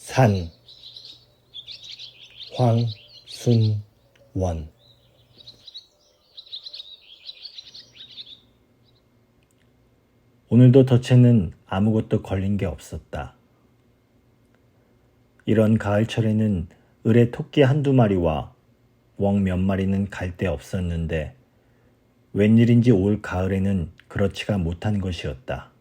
산 황순원. 오늘도 덫에는 아무것도 걸린 게 없었다. 이런 가을철에는 을에 토끼 한두 마리와 웡 몇 마리는 갈 데 없었는데 웬일인지 올 가을에는 그렇지가 못한 것이었다.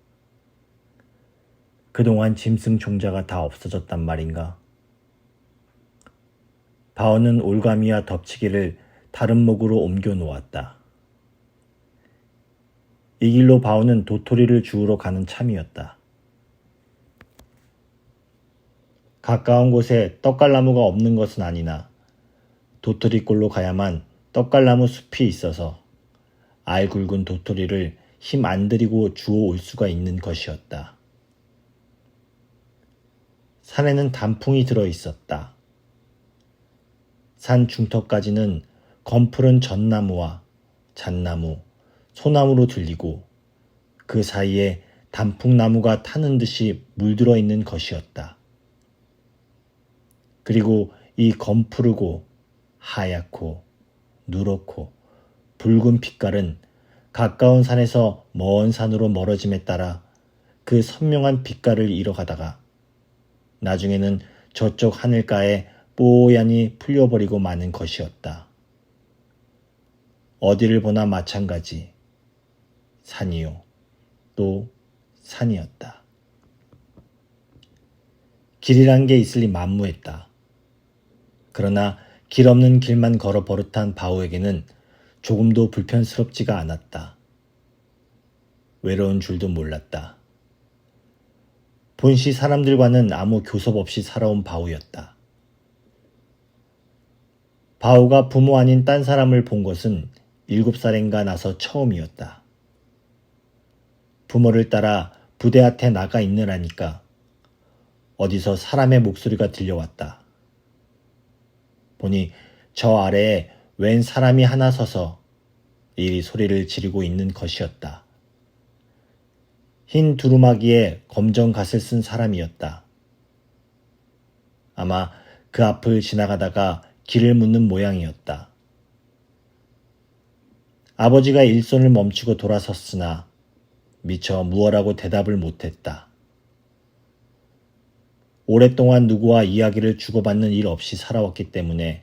그동안 짐승 종자가 다 없어졌단 말인가? 바오는 올가미와 덮치기를 다른 목으로 옮겨 놓았다. 이 길로 바오는 도토리를 주우러 가는 참이었다. 가까운 곳에 떡갈나무가 없는 것은 아니나 도토리골로 가야만 떡갈나무 숲이 있어서 알 굵은 도토리를 힘 안 들이고 주워 올 수가 있는 것이었다. 산에는 단풍이 들어 있었다. 산 중턱까지는 검푸른 전나무와 잣나무, 소나무로 들리고 그 사이에 단풍나무가 타는 듯이 물들어 있는 것이었다. 그리고 이 검푸르고 하얗고 누렇고 붉은 빛깔은 가까운 산에서 먼 산으로 멀어짐에 따라 그 선명한 빛깔을 잃어가다가 나중에는 저쪽 하늘가에 뽀얀히 풀려버리고 마는 것이었다. 어디를 보나 마찬가지. 산이요. 또 산이었다. 길이란 게 있으리 만무했다. 그러나 길 없는 길만 걸어 버릇한 바오에게는 조금도 불편스럽지가 않았다. 외로운 줄도 몰랐다. 본시 사람들과는 아무 교섭 없이 살아온 바오였다. 바오가 부모 아닌 딴 사람을 본 것은 7살인가 나서 처음이었다. 부모를 따라 부대 앞에 나가 있느라니까 어디서 사람의 목소리가 들려왔다. 보니 저 아래에 웬 사람이 하나 서서 이리 소리를 지르고 있는 것이었다. 흰 두루마기에 검정 갓을 쓴 사람이었다. 아마 그 앞을 지나가다가 길을 묻는 모양이었다. 아버지가 일손을 멈추고 돌아섰으나 미처 무어라고 대답을 못했다. 오랫동안 누구와 이야기를 주고받는 일 없이 살아왔기 때문에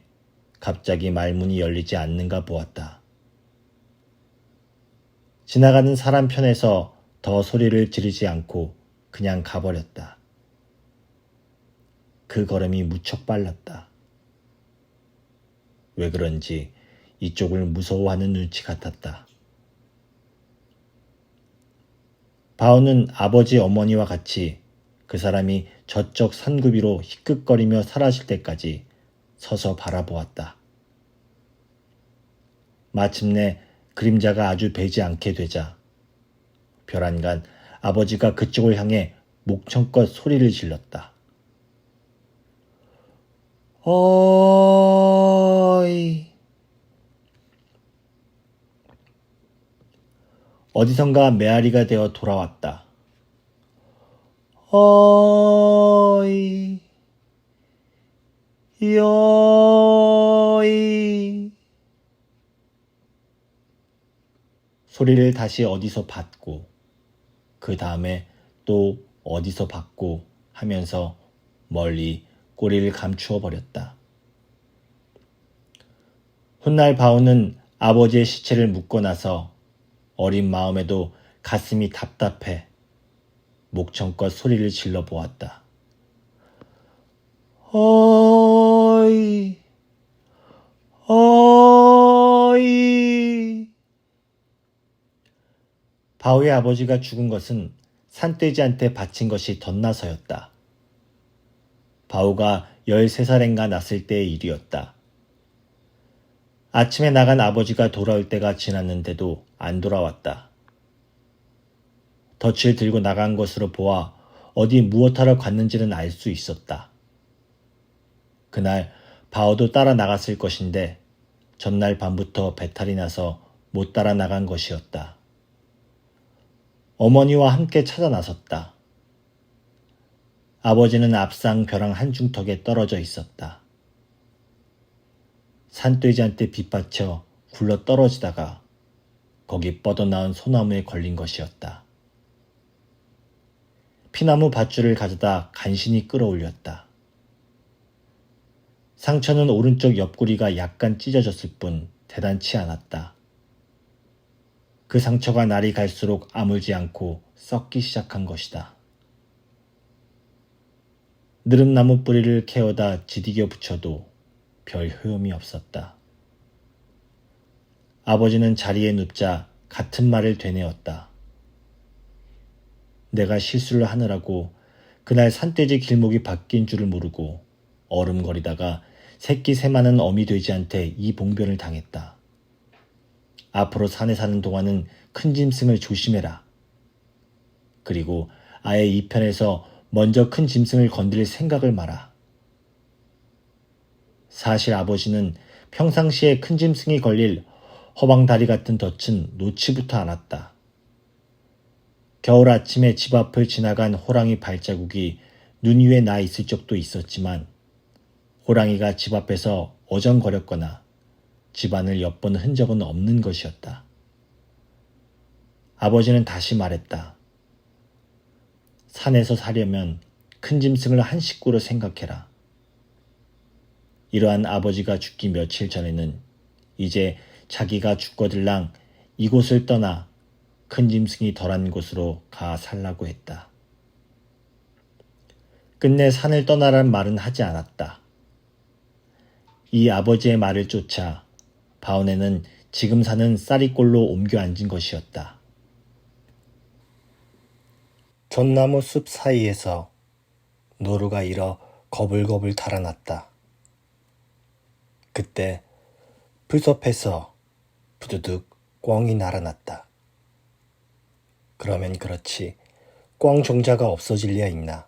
갑자기 말문이 열리지 않는가 보았다. 지나가는 사람 편에서 더 소리를 지르지 않고 그냥 가버렸다. 그 걸음이 무척 빨랐다. 왜 그런지 이쪽을 무서워하는 눈치 같았다. 바오는 아버지 어머니와 같이 그 사람이 저쪽 산구비로 희끗거리며 사라질 때까지 서서 바라보았다. 마침내 그림자가 아주 배지 않게 되자 벼란간 아버지가 그쪽을 향해 목청껏 소리를 질렀다. 어이. 어디선가 메아리가 되어 돌아왔다. 어이. 여이. 소리를 다시 어디서 받고 그 다음에 또 어디서 받고 하면서 멀리 꼬리를 감추어 버렸다. 훗날 바오는 아버지의 시체를 묻고 나서 어린 마음에도 가슴이 답답해 목청껏 소리를 질러 보았다. 어이, 어이. 바오의 아버지가 죽은 것은 산돼지한테 바친 것이 덧나서였다. 바오가 13살인가 났을 때의 일이었다. 아침에 나간 아버지가 돌아올 때가 지났는데도 안 돌아왔다. 덫을 들고 나간 것으로 보아 어디 무엇하러 갔는지는 알 수 있었다. 그날 바오도 따라 나갔을 것인데 전날 밤부터 배탈이 나서 못 따라 나간 것이었다. 어머니와 함께 찾아 나섰다. 아버지는 앞상 벼랑 한중턱에 떨어져 있었다. 산돼지한테 빗받쳐 굴러 떨어지다가 거기 뻗어나온 소나무에 걸린 것이었다. 피나무 밧줄을 가져다 간신히 끌어올렸다. 상처는 오른쪽 옆구리가 약간 찢어졌을 뿐 대단치 않았다. 그 상처가 날이 갈수록 아물지 않고 썩기 시작한 것이다. 느릅나무 뿌리를 캐어다 지디겨 붙여도 별 효험이 없었다. 아버지는 자리에 눕자 같은 말을 되뇌었다. 내가 실수를 하느라고 그날 산돼지 길목이 바뀐 줄을 모르고 얼음거리다가 새끼 새 많은 어미 돼지한테 이 봉변을 당했다. 앞으로 산에 사는 동안은 큰 짐승을 조심해라. 그리고 아예 이 편에서 먼저 큰 짐승을 건드릴 생각을 마라. 사실 아버지는 평상시에 큰 짐승이 걸릴 허방다리 같은 덫은 놓지부터 않았다. 겨울 아침에 집 앞을 지나간 호랑이 발자국이 눈 위에 나 있을 적도 있었지만 호랑이가 집 앞에서 어정거렸거나 집안을 엿본 흔적은 없는 것이었다. 아버지는 다시 말했다. 산에서 사려면 큰 짐승을 한 식구로 생각해라. 이러한 아버지가 죽기 며칠 전에는 이제 자기가 죽거들랑 이곳을 떠나 큰 짐승이 덜한 곳으로 가 살라고 했다. 끝내 산을 떠나란 말은 하지 않았다. 이 아버지의 말을 쫓아 바온에는 지금 사는 쌀이골로 옮겨 앉은 것이었다. 전나무 숲 사이에서 노루가 일어 거불거불 달아났다. 그때 풀숲에서 부두둑 꿩이 날아났다. 그러면 그렇지 꿩 종자가 없어질 리야 있나.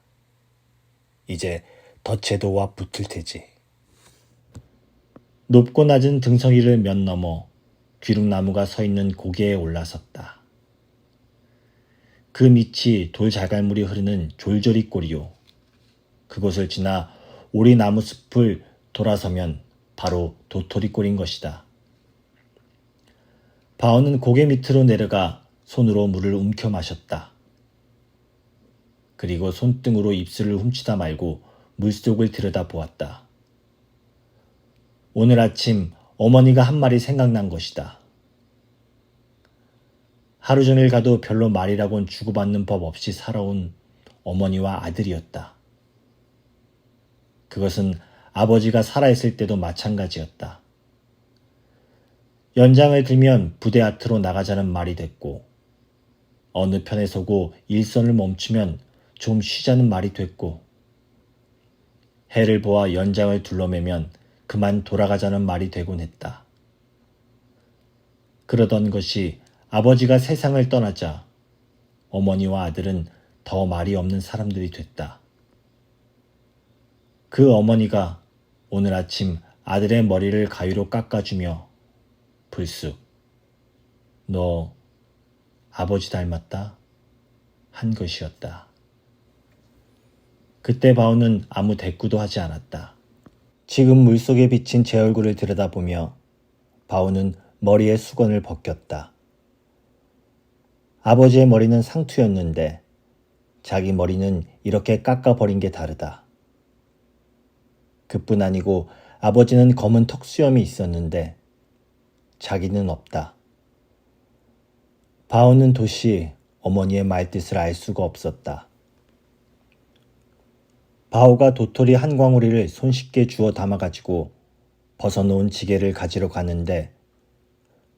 이제 덫에도 와 붙을 테지. 높고 낮은 등성이를 몇 넘어 귀룩나무가 서 있는 고개에 올라섰다. 그 밑이 돌자갈물이 흐르는 졸졸이 꼴이요. 그곳을 지나 오리나무 숲을 돌아서면 바로 도토리 꼴인 것이다. 바오는 고개 밑으로 내려가 손으로 물을 움켜 마셨다. 그리고 손등으로 입술을 훔치다 말고 물속을 들여다보았다. 오늘 아침 어머니가 한 말이 생각난 것이다. 하루 종일 가도 별로 말이라곤 주고받는 법 없이 살아온 어머니와 아들이었다. 그것은 아버지가 살아있을 때도 마찬가지였다. 연장을 들면 부대 앞으로 나가자는 말이 됐고, 어느 편에 서고 일선을 멈추면 좀 쉬자는 말이 됐고, 해를 보아 연장을 둘러매면 그만 돌아가자는 말이 되곤 했다. 그러던 것이 아버지가 세상을 떠나자 어머니와 아들은 더 말이 없는 사람들이 됐다. 그 어머니가 오늘 아침 아들의 머리를 가위로 깎아주며 불쑥 너 아버지 닮았다 한 것이었다. 그때 바오는 아무 대꾸도 하지 않았다. 지금 물속에 비친 제 얼굴을 들여다보며 바오는 머리에 수건을 벗겼다. 아버지의 머리는 상투였는데 자기 머리는 이렇게 깎아버린 게 다르다. 그뿐 아니고 아버지는 검은 턱수염이 있었는데 자기는 없다. 바오는 도시 어머니의 말뜻을 알 수가 없었다. 바오가 도토리 한 광우리를 손쉽게 주워 담아가지고 벗어놓은 지게를 가지러 가는데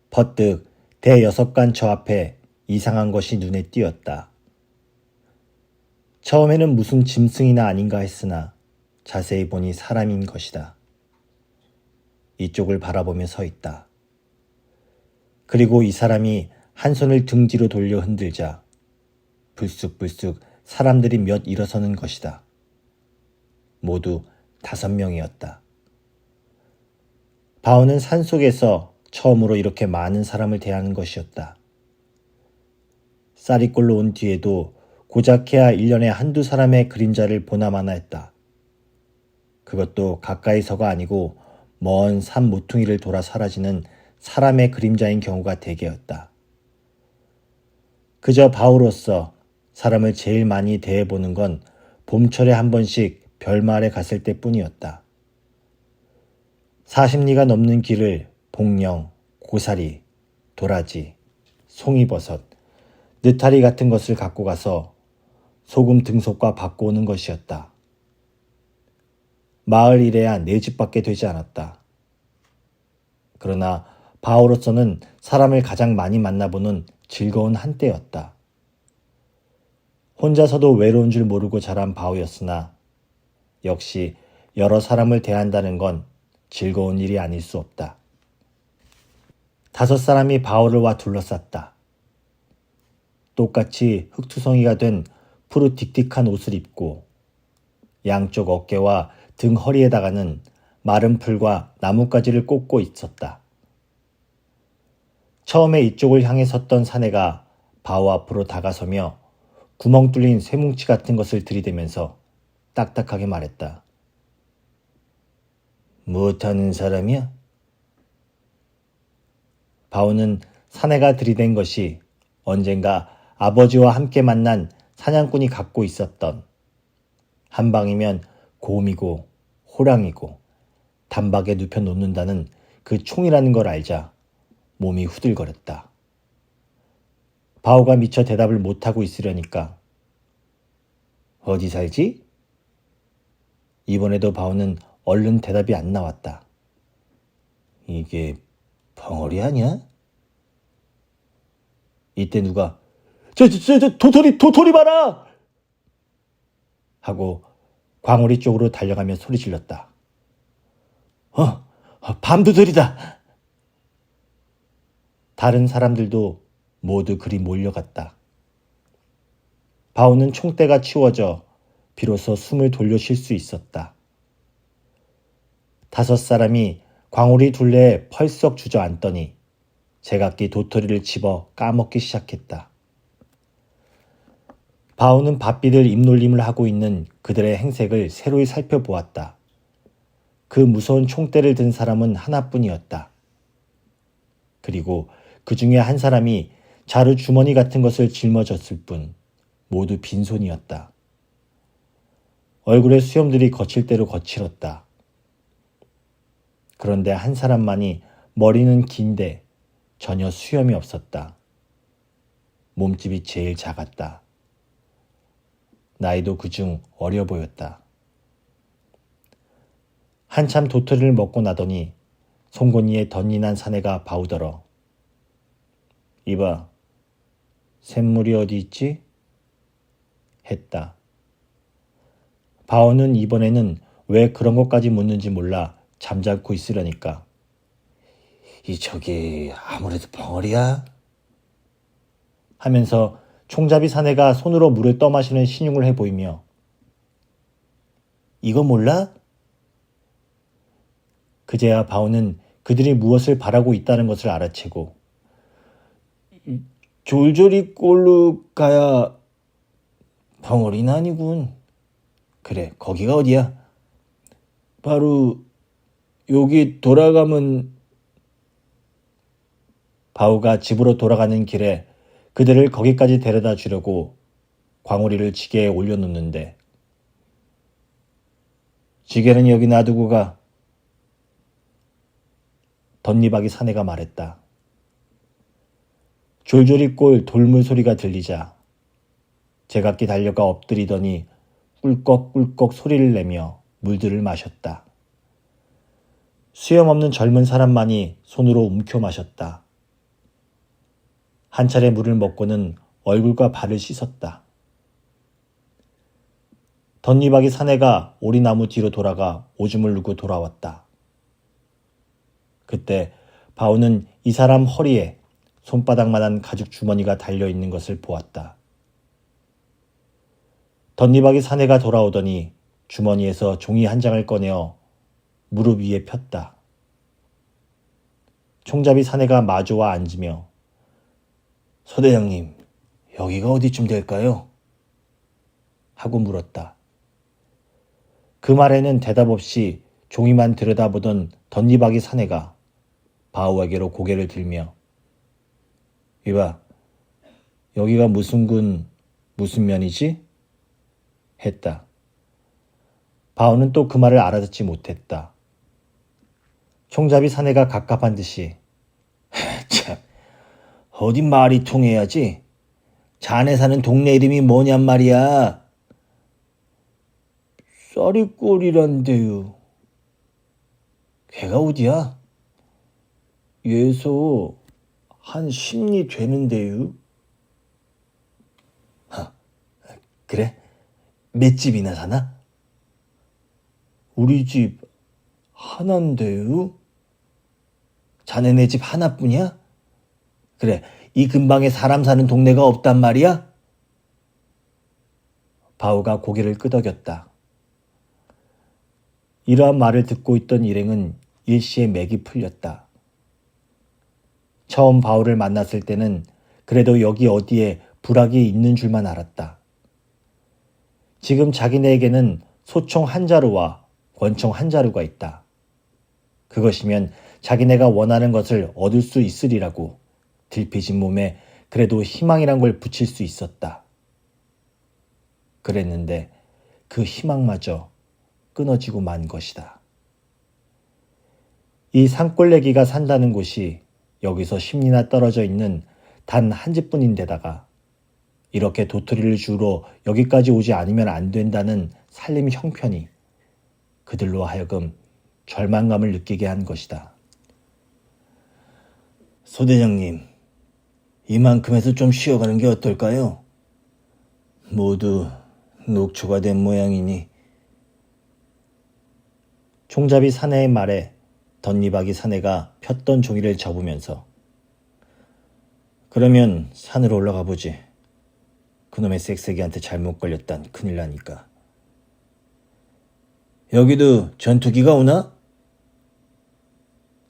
퍼뜩 대여섯간 저 앞에 이상한 것이 눈에 띄었다. 처음에는 무슨 짐승이나 아닌가 했으나 자세히 보니 사람인 것이다. 이쪽을 바라보며 서 있다. 그리고 이 사람이 한 손을 등 뒤로 돌려 흔들자 불쑥불쑥 사람들이 몇 일어서는 것이다. 모두 5명이었다. 바오는 산속에서 처음으로 이렇게 많은 사람을 대하는 것이었다. 쌀이골로 온 뒤에도 고작해야 1년에 한두 사람의 그림자를 보나마나 했다. 그것도 가까이서가 아니고 먼 산 모퉁이를 돌아 사라지는 사람의 그림자인 경우가 대개였다. 그저 바우로서 사람을 제일 많이 대해보는 건 봄철에 한 번씩 별마을에 갔을 때뿐이었다. 40리가 넘는 길을 복령, 고사리, 도라지, 송이버섯, 느타리 같은 것을 갖고 가서 소금 등속과 바꿔 오는 것이었다. 마을 일에야 네 집밖에 되지 않았다. 그러나 바오로서는 사람을 가장 많이 만나보는 즐거운 한때였다. 혼자서도 외로운 줄 모르고 자란 바오였으나 역시 여러 사람을 대한다는 건 즐거운 일이 아닐 수 없다. 5 사람이 바오를 와 둘러쌌다. 똑같이 흙투성이가 된 푸르틱틱한 옷을 입고 양쪽 어깨와 등 허리에다가는 마른 풀과 나뭇가지를 꽂고 있었다. 처음에 이쪽을 향해 섰던 사내가 바오 앞으로 다가서며 구멍 뚫린 쇠뭉치 같은 것을 들이대면서 딱딱하게 말했다. 무엇하는 사람이야? 바오는 사내가 들이댄 것이 언젠가 아버지와 함께 만난 사냥꾼이 갖고 있었던 한 방이면 곰이고 호랑이고 단박에 눕혀 놓는다는 그 총이라는 걸 알자 몸이 후들거렸다. 바오가 미처 대답을 못하고 있으려니까 어디 살지? 이번에도 바오는 얼른 대답이 안 나왔다. 이게 벙어리 아니야? 이때 누가 도토리 봐라! 하고 광우리 쪽으로 달려가며 소리 질렀다. 밤도돌이다! 다른 사람들도 모두 그리 몰려갔다. 바오는 총대가 치워져 비로소 숨을 돌려 쉴 수 있었다. 5 사람이 광우리 둘레에 펄썩 주저앉더니 제각기 도토리를 집어 까먹기 시작했다. 바오는 바삐들 입놀림을 하고 있는 그들의 행색을 새로이 살펴보았다. 그 무서운 총대를 든 사람은 하나뿐이었다. 그리고 그 중에 한 사람이 자루 주머니 같은 것을 짊어졌을 뿐 모두 빈손이었다. 얼굴의 수염들이 거칠 대로 거칠었다. 그런데 한 사람만이 머리는 긴데 전혀 수염이 없었다. 몸집이 제일 작았다. 나이도 그중 어려 보였다. 한참 도토리를 먹고 나더니 송곳니에 덧니난 사내가 바우더러. 이봐, 샘물이 어디 있지? 했다. 바오는 이번에는 왜 그런 것까지 묻는지 몰라 잠자코 있으려니까. 저기 아무래도 벙어리야? 하면서 총잡이 사내가 손으로 물을 떠마시는 신용을 해보이며 이거 몰라? 그제야 바오는 그들이 무엇을 바라고 있다는 것을 알아채고 졸졸이 꼴로 가야 벙어리는 아니군. 그래, 거기가 어디야? 바로 여기 돌아가면. 바오가 집으로 돌아가는 길에 그들을 거기까지 데려다 주려고 광우리를 지게에 올려놓는데 지게는 여기 놔두고 가. 덧니박이 사내가 말했다. 졸졸이 꼴 돌물 소리가 들리자 제각기 달려가 엎드리더니 꿀꺽꿀꺽 소리를 내며 물들을 마셨다. 수염 없는 젊은 사람만이 손으로 움켜 마셨다. 한 차례 물을 먹고는 얼굴과 발을 씻었다. 덧니박이 사내가 오리나무 뒤로 돌아가 오줌을 누고 돌아왔다. 그때 바오는 이 사람 허리에 손바닥만한 가죽 주머니가 달려있는 것을 보았다. 덧니박이 사내가 돌아오더니 주머니에서 종이 한 장을 꺼내어 무릎 위에 폈다. 총잡이 사내가 마주와 앉으며 서대장님, 여기가 어디쯤 될까요? 하고 물었다. 그 말에는 대답 없이 종이만 들여다보던 덧니바퀴 사내가 바오에게로 고개를 들며 이봐, 여기가 무슨 군, 무슨 면이지? 했다. 바오는 또 그 말을 알아듣지 못했다. 총잡이 사내가 갑갑한 듯이 참, 어디 말이 통해야지. 자네 사는 동네 이름이 뭐냔 말이야. 쌀이꼴이란데요. 걔가 어디야? 예서 한 10리 되는데요. 그래? 몇 집이나 사나? 우리 집 하나인데요. 자네네 집 하나뿐이야? 그래, 이 근방에 사람 사는 동네가 없단 말이야? 바오가 고개를 끄덕였다. 이러한 말을 듣고 있던 일행은 일시에 맥이 풀렸다. 처음 바오를 만났을 때는 그래도 여기 어디에 부락이 있는 줄만 알았다. 지금 자기네에게는 소총 한 자루와 권총 한 자루가 있다. 그것이면 자기네가 원하는 것을 얻을 수 있으리라고 들피진 몸에 그래도 희망이란 걸 붙일 수 있었다. 그랬는데 그 희망마저 끊어지고 만 것이다. 이 산골내기가 산다는 곳이 여기서 10리나 떨어져 있는 단 한 집뿐인데다가 이렇게 도토리를 주우러 여기까지 오지 않으면 안 된다는 살림 형편이 그들로 하여금 절망감을 느끼게 한 것이다. 소대장님, 이만큼에서 좀 쉬어가는 게 어떨까요? 모두 녹초가 된 모양이니. 총잡이 사내의 말에 덧니바퀴 사내가 폈던 종이를 접으면서 그러면 산으로 올라가 보지. 그놈의 쌕쌕이한테 잘못 걸렸단 큰일 나니까. 여기도 전투기가 오나?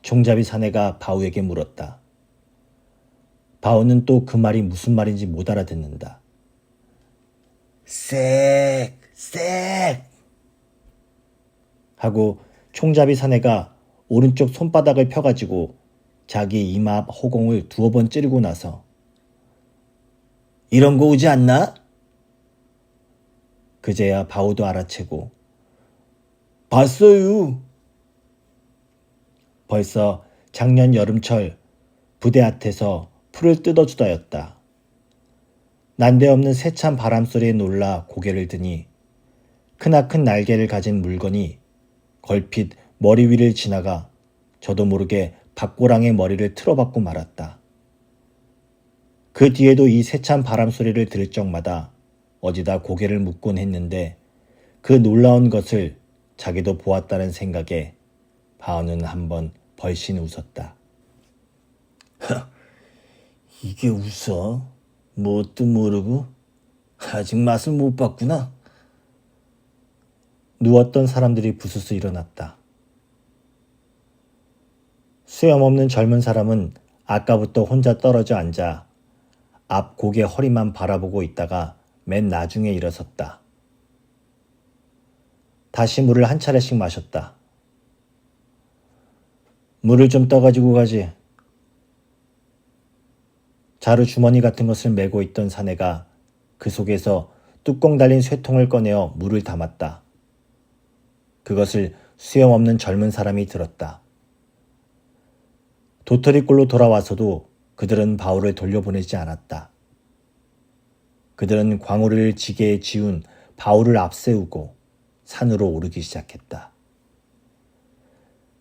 총잡이 사내가 바오에게 물었다. 바오는 또 그 말이 무슨 말인지 못 알아듣는다. 쌕 하고 총잡이 사내가 오른쪽 손바닥을 펴가지고 자기 이마 앞 허공을 2번 찌르고 나서 이런 거 오지 않나? 그제야 바오도 알아채고 봤어요. 벌써 작년 여름철 부대 앞에서 풀을 뜯어주다였다. 난데없는 세찬 바람소리에 놀라 고개를 드니 크나큰 날개를 가진 물건이 걸핏 머리 위를 지나가 저도 모르게 박고랑의 머리를 틀어박고 말았다. 그 뒤에도 이 세찬 바람소리를 들을 적마다 어디다 고개를 묻곤 했는데 그 놀라운 것을 자기도 보았다는 생각에 바오는 한번 벌씬 웃었다. 이게 웃어? 뭣도 모르고? 아직 맛을 못 봤구나. 누웠던 사람들이 부스스 일어났다. 수염없는 젊은 사람은 아까부터 혼자 떨어져 앉아 앞 고개 허리만 바라보고 있다가 맨 나중에 일어섰다. 다시 물을 한 차례씩 마셨다. 물을 좀 떠가지고 가지. 자루 주머니 같은 것을 메고 있던 사내가 그 속에서 뚜껑 달린 쇠통을 꺼내어 물을 담았다. 그것을 수염 없는 젊은 사람이 들었다. 도토리꼴로 돌아와서도 그들은 바오를 돌려보내지 않았다. 그들은 광우리를 지게에 지운 바오를 앞세우고 산으로 오르기 시작했다.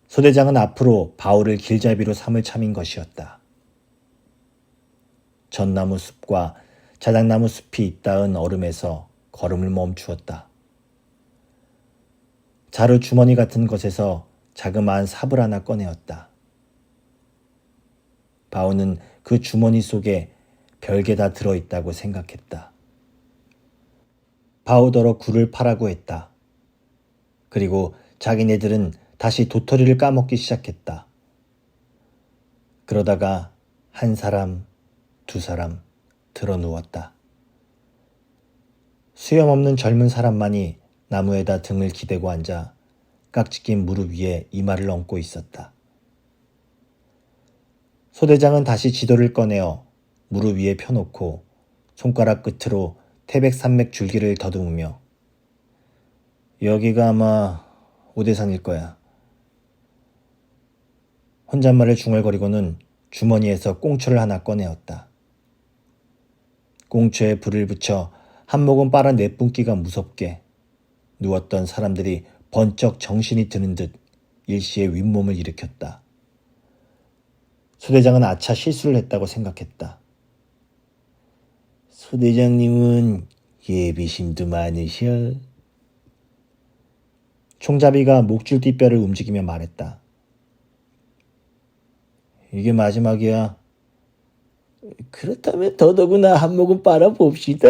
소대장은 앞으로 바오를 길잡이로 삼을 참인 것이었다. 전나무 숲과 자작나무 숲이 잇닿은 얼음에서 걸음을 멈추었다. 자루 주머니 같은 것에서 자그마한 삽을 하나 꺼내었다. 바오는 그 주머니 속에 별게 다 들어있다고 생각했다. 바오더러 굴을 파라고 했다. 그리고 자기네들은 다시 도토리를 까먹기 시작했다. 그러다가 한 사람, 두 사람 들어 누웠다. 수염 없는 젊은 사람만이 나무에다 등을 기대고 앉아 깍지 낀 무릎 위에 이마를 얹고 있었다. 소대장은 다시 지도를 꺼내어 무릎 위에 펴놓고 손가락 끝으로 태백산맥 줄기를 더듬으며 여기가 아마 오대산일 거야. 혼잣말을 중얼거리고는 주머니에서 꽁초를 하나 꺼내었다. 꽁초에 불을 붙여 한 모금 빨아 내뿜기가 무섭게 누웠던 사람들이 번쩍 정신이 드는 듯 일시에 윗몸을 일으켰다. 소대장은 아차 실수를 했다고 생각했다. 소대장님은 예비심도 많으셔. 총잡이가 목줄띠뼈를 움직이며 말했다. 이게 마지막이야. 그렇다면 더더구나 한 모금 빨아봅시다.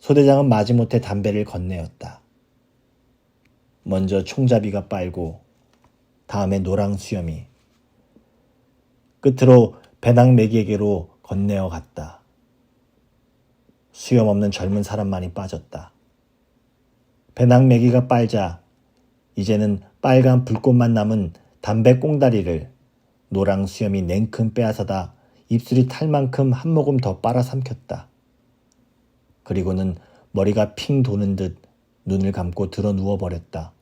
소대장은 마지못해 담배를 건네었다. 먼저 총잡이가 빨고 다음에 노랑수염이 끝으로 배낭매기에게로 건네어 갔다. 수염 없는 젊은 사람만이 빠졌다. 배낭매기가 빨자 이제는 빨간 불꽃만 남은 담배 꽁다리를 노랑수염이 냉큼 빼앗아다 입술이 탈 만큼 한 모금 더 빨아삼켰다. 그리고는 머리가 핑 도는 듯 눈을 감고 들어 누워버렸다.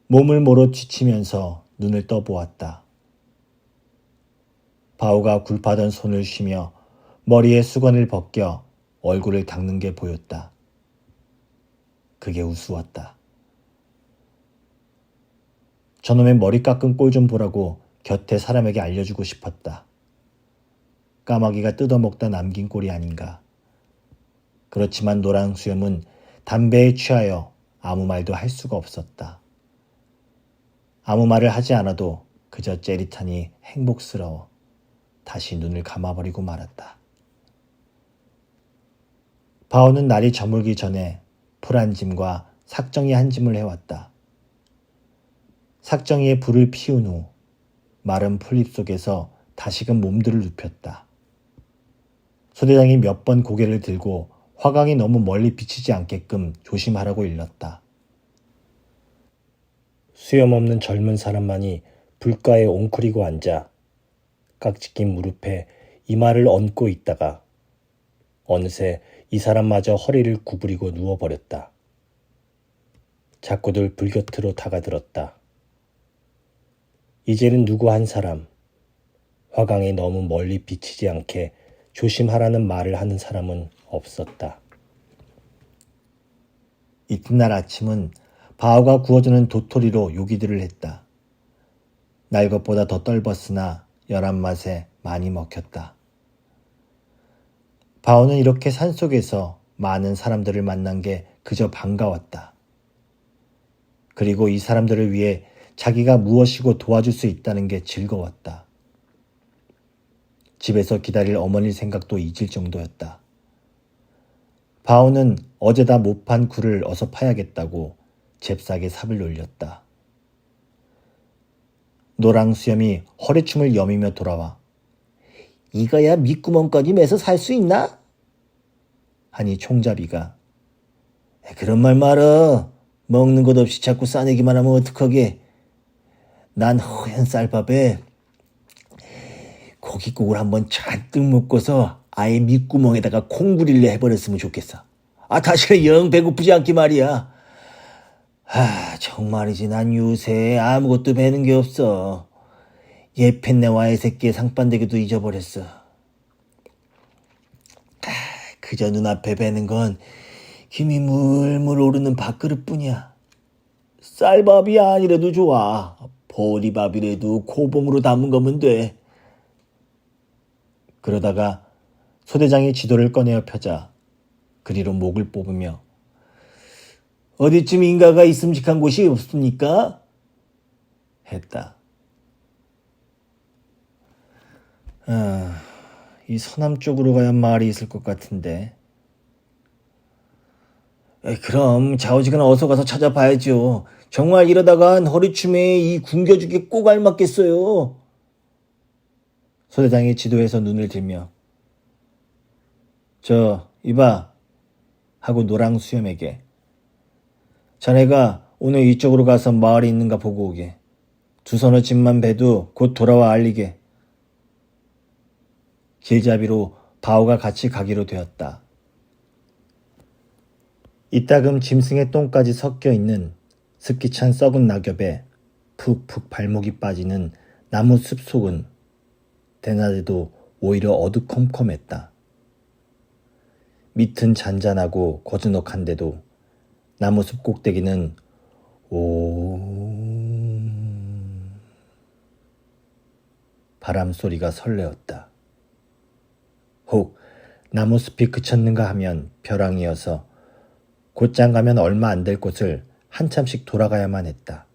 몸을 모로 지치면서 눈을 떠보았다. 바오가 굴파던 손을 쉬며 머리에 수건을 벗겨 얼굴을 닦는 게 보였다. 그게 우스웠다. 저놈의 머리 깎은 꼴 좀 보라고 곁에 사람에게 알려주고 싶었다. 까마귀가 뜯어먹다 남긴 꼴이 아닌가. 그렇지만 노랑수염은 담배에 취하여 아무 말도 할 수가 없었다. 아무 말을 하지 않아도 그저 째릿하니 행복스러워 다시 눈을 감아버리고 말았다. 바오는 날이 저물기 전에 풀 한 짐과 삭정이 한 짐을 해왔다. 삭정이에 불을 피운 후 마른 풀잎 속에서 다시금 몸들을 눕혔다. 소대장이 몇 번 고개를 들고 화강이 너무 멀리 비치지 않게끔 조심하라고 일렀다. 수염 없는 젊은 사람만이 불가에 옹크리고 앉아 깍지 낀 무릎에 이마를 얹고 있다가 어느새 이 사람마저 허리를 구부리고 누워버렸다. 자꾸들 불 곁으로 다가들었다. 이제는 누구 한 사람, 화강에 너무 멀리 비치지 않게 조심하라는 말을 하는 사람은 없었다. 이튿날 아침은 바오가 구워주는 도토리로 요기들을 했다. 날 것보다 더 떫었으나 열한 맛에 많이 먹혔다. 바오는 이렇게 산속에서 많은 사람들을 만난 게 그저 반가웠다. 그리고 이 사람들을 위해 자기가 무엇이고 도와줄 수 있다는 게 즐거웠다. 집에서 기다릴 어머니 생각도 잊을 정도였다. 바오는 어제다 못 판 굴을 어서 파야겠다고 잽싸게 삽을 놀렸다. 노랑수염이 허리춤을 여미며 돌아와 이거야 밑구멍까지 매서 살 수 있나? 하니 총잡이가 그런 말 말어. 먹는 것 없이 자꾸 싸내기만 하면 어떡하게. 난 허연 쌀밥에 고깃국을 한번 잔뜩 먹고서 아예 밑구멍에다가 콩부릴래 해버렸으면 좋겠어. 다시는 영 배고프지 않게 말이야. 정말이지 난 요새 아무것도 배는 게 없어. 예편네 와의 새끼의 상반되기도 잊어버렸어. 그저 눈앞에 배는 건 김이 물물 오르는 밥그릇뿐이야. 쌀밥이 아니라도 좋아. 보리밥이라도 코봉으로 담은 거면 돼. 그러다가 소대장이 지도를 꺼내어 펴자 그리로 목을 뽑으며 어디쯤 인가가 있음직한 곳이 없습니까? 했다. 이 서남 쪽으로 가야 마을이 있을 것 같은데. 그럼 좌우지간 어서 가서 찾아봐야죠. 정말 이러다간 허리춤에 이 굶겨죽이 꼭 알맞겠어요. 소대장이 지도에서 눈을 들며 이봐. 하고 노랑 수염에게. 자네가 오늘 이쪽으로 가서 마을이 있는가 보고 오게. 두서너 집만 봬도 곧 돌아와 알리게. 길잡이로 바오가 같이 가기로 되었다. 이따금 짐승의 똥까지 섞여 있는 습기 찬 썩은 낙엽에 푹푹 발목이 빠지는 나무 숲 속은 대낮에도 오히려 어두컴컴했다. 밑은 잔잔하고 거즈넉한데도 나무숲 꼭대기는 바람 소리가 설레었다. 혹 나무숲이 그쳤는가 하면 벼랑이어서 곧장 가면 얼마 안 될 곳을 한참씩 돌아가야만 했다.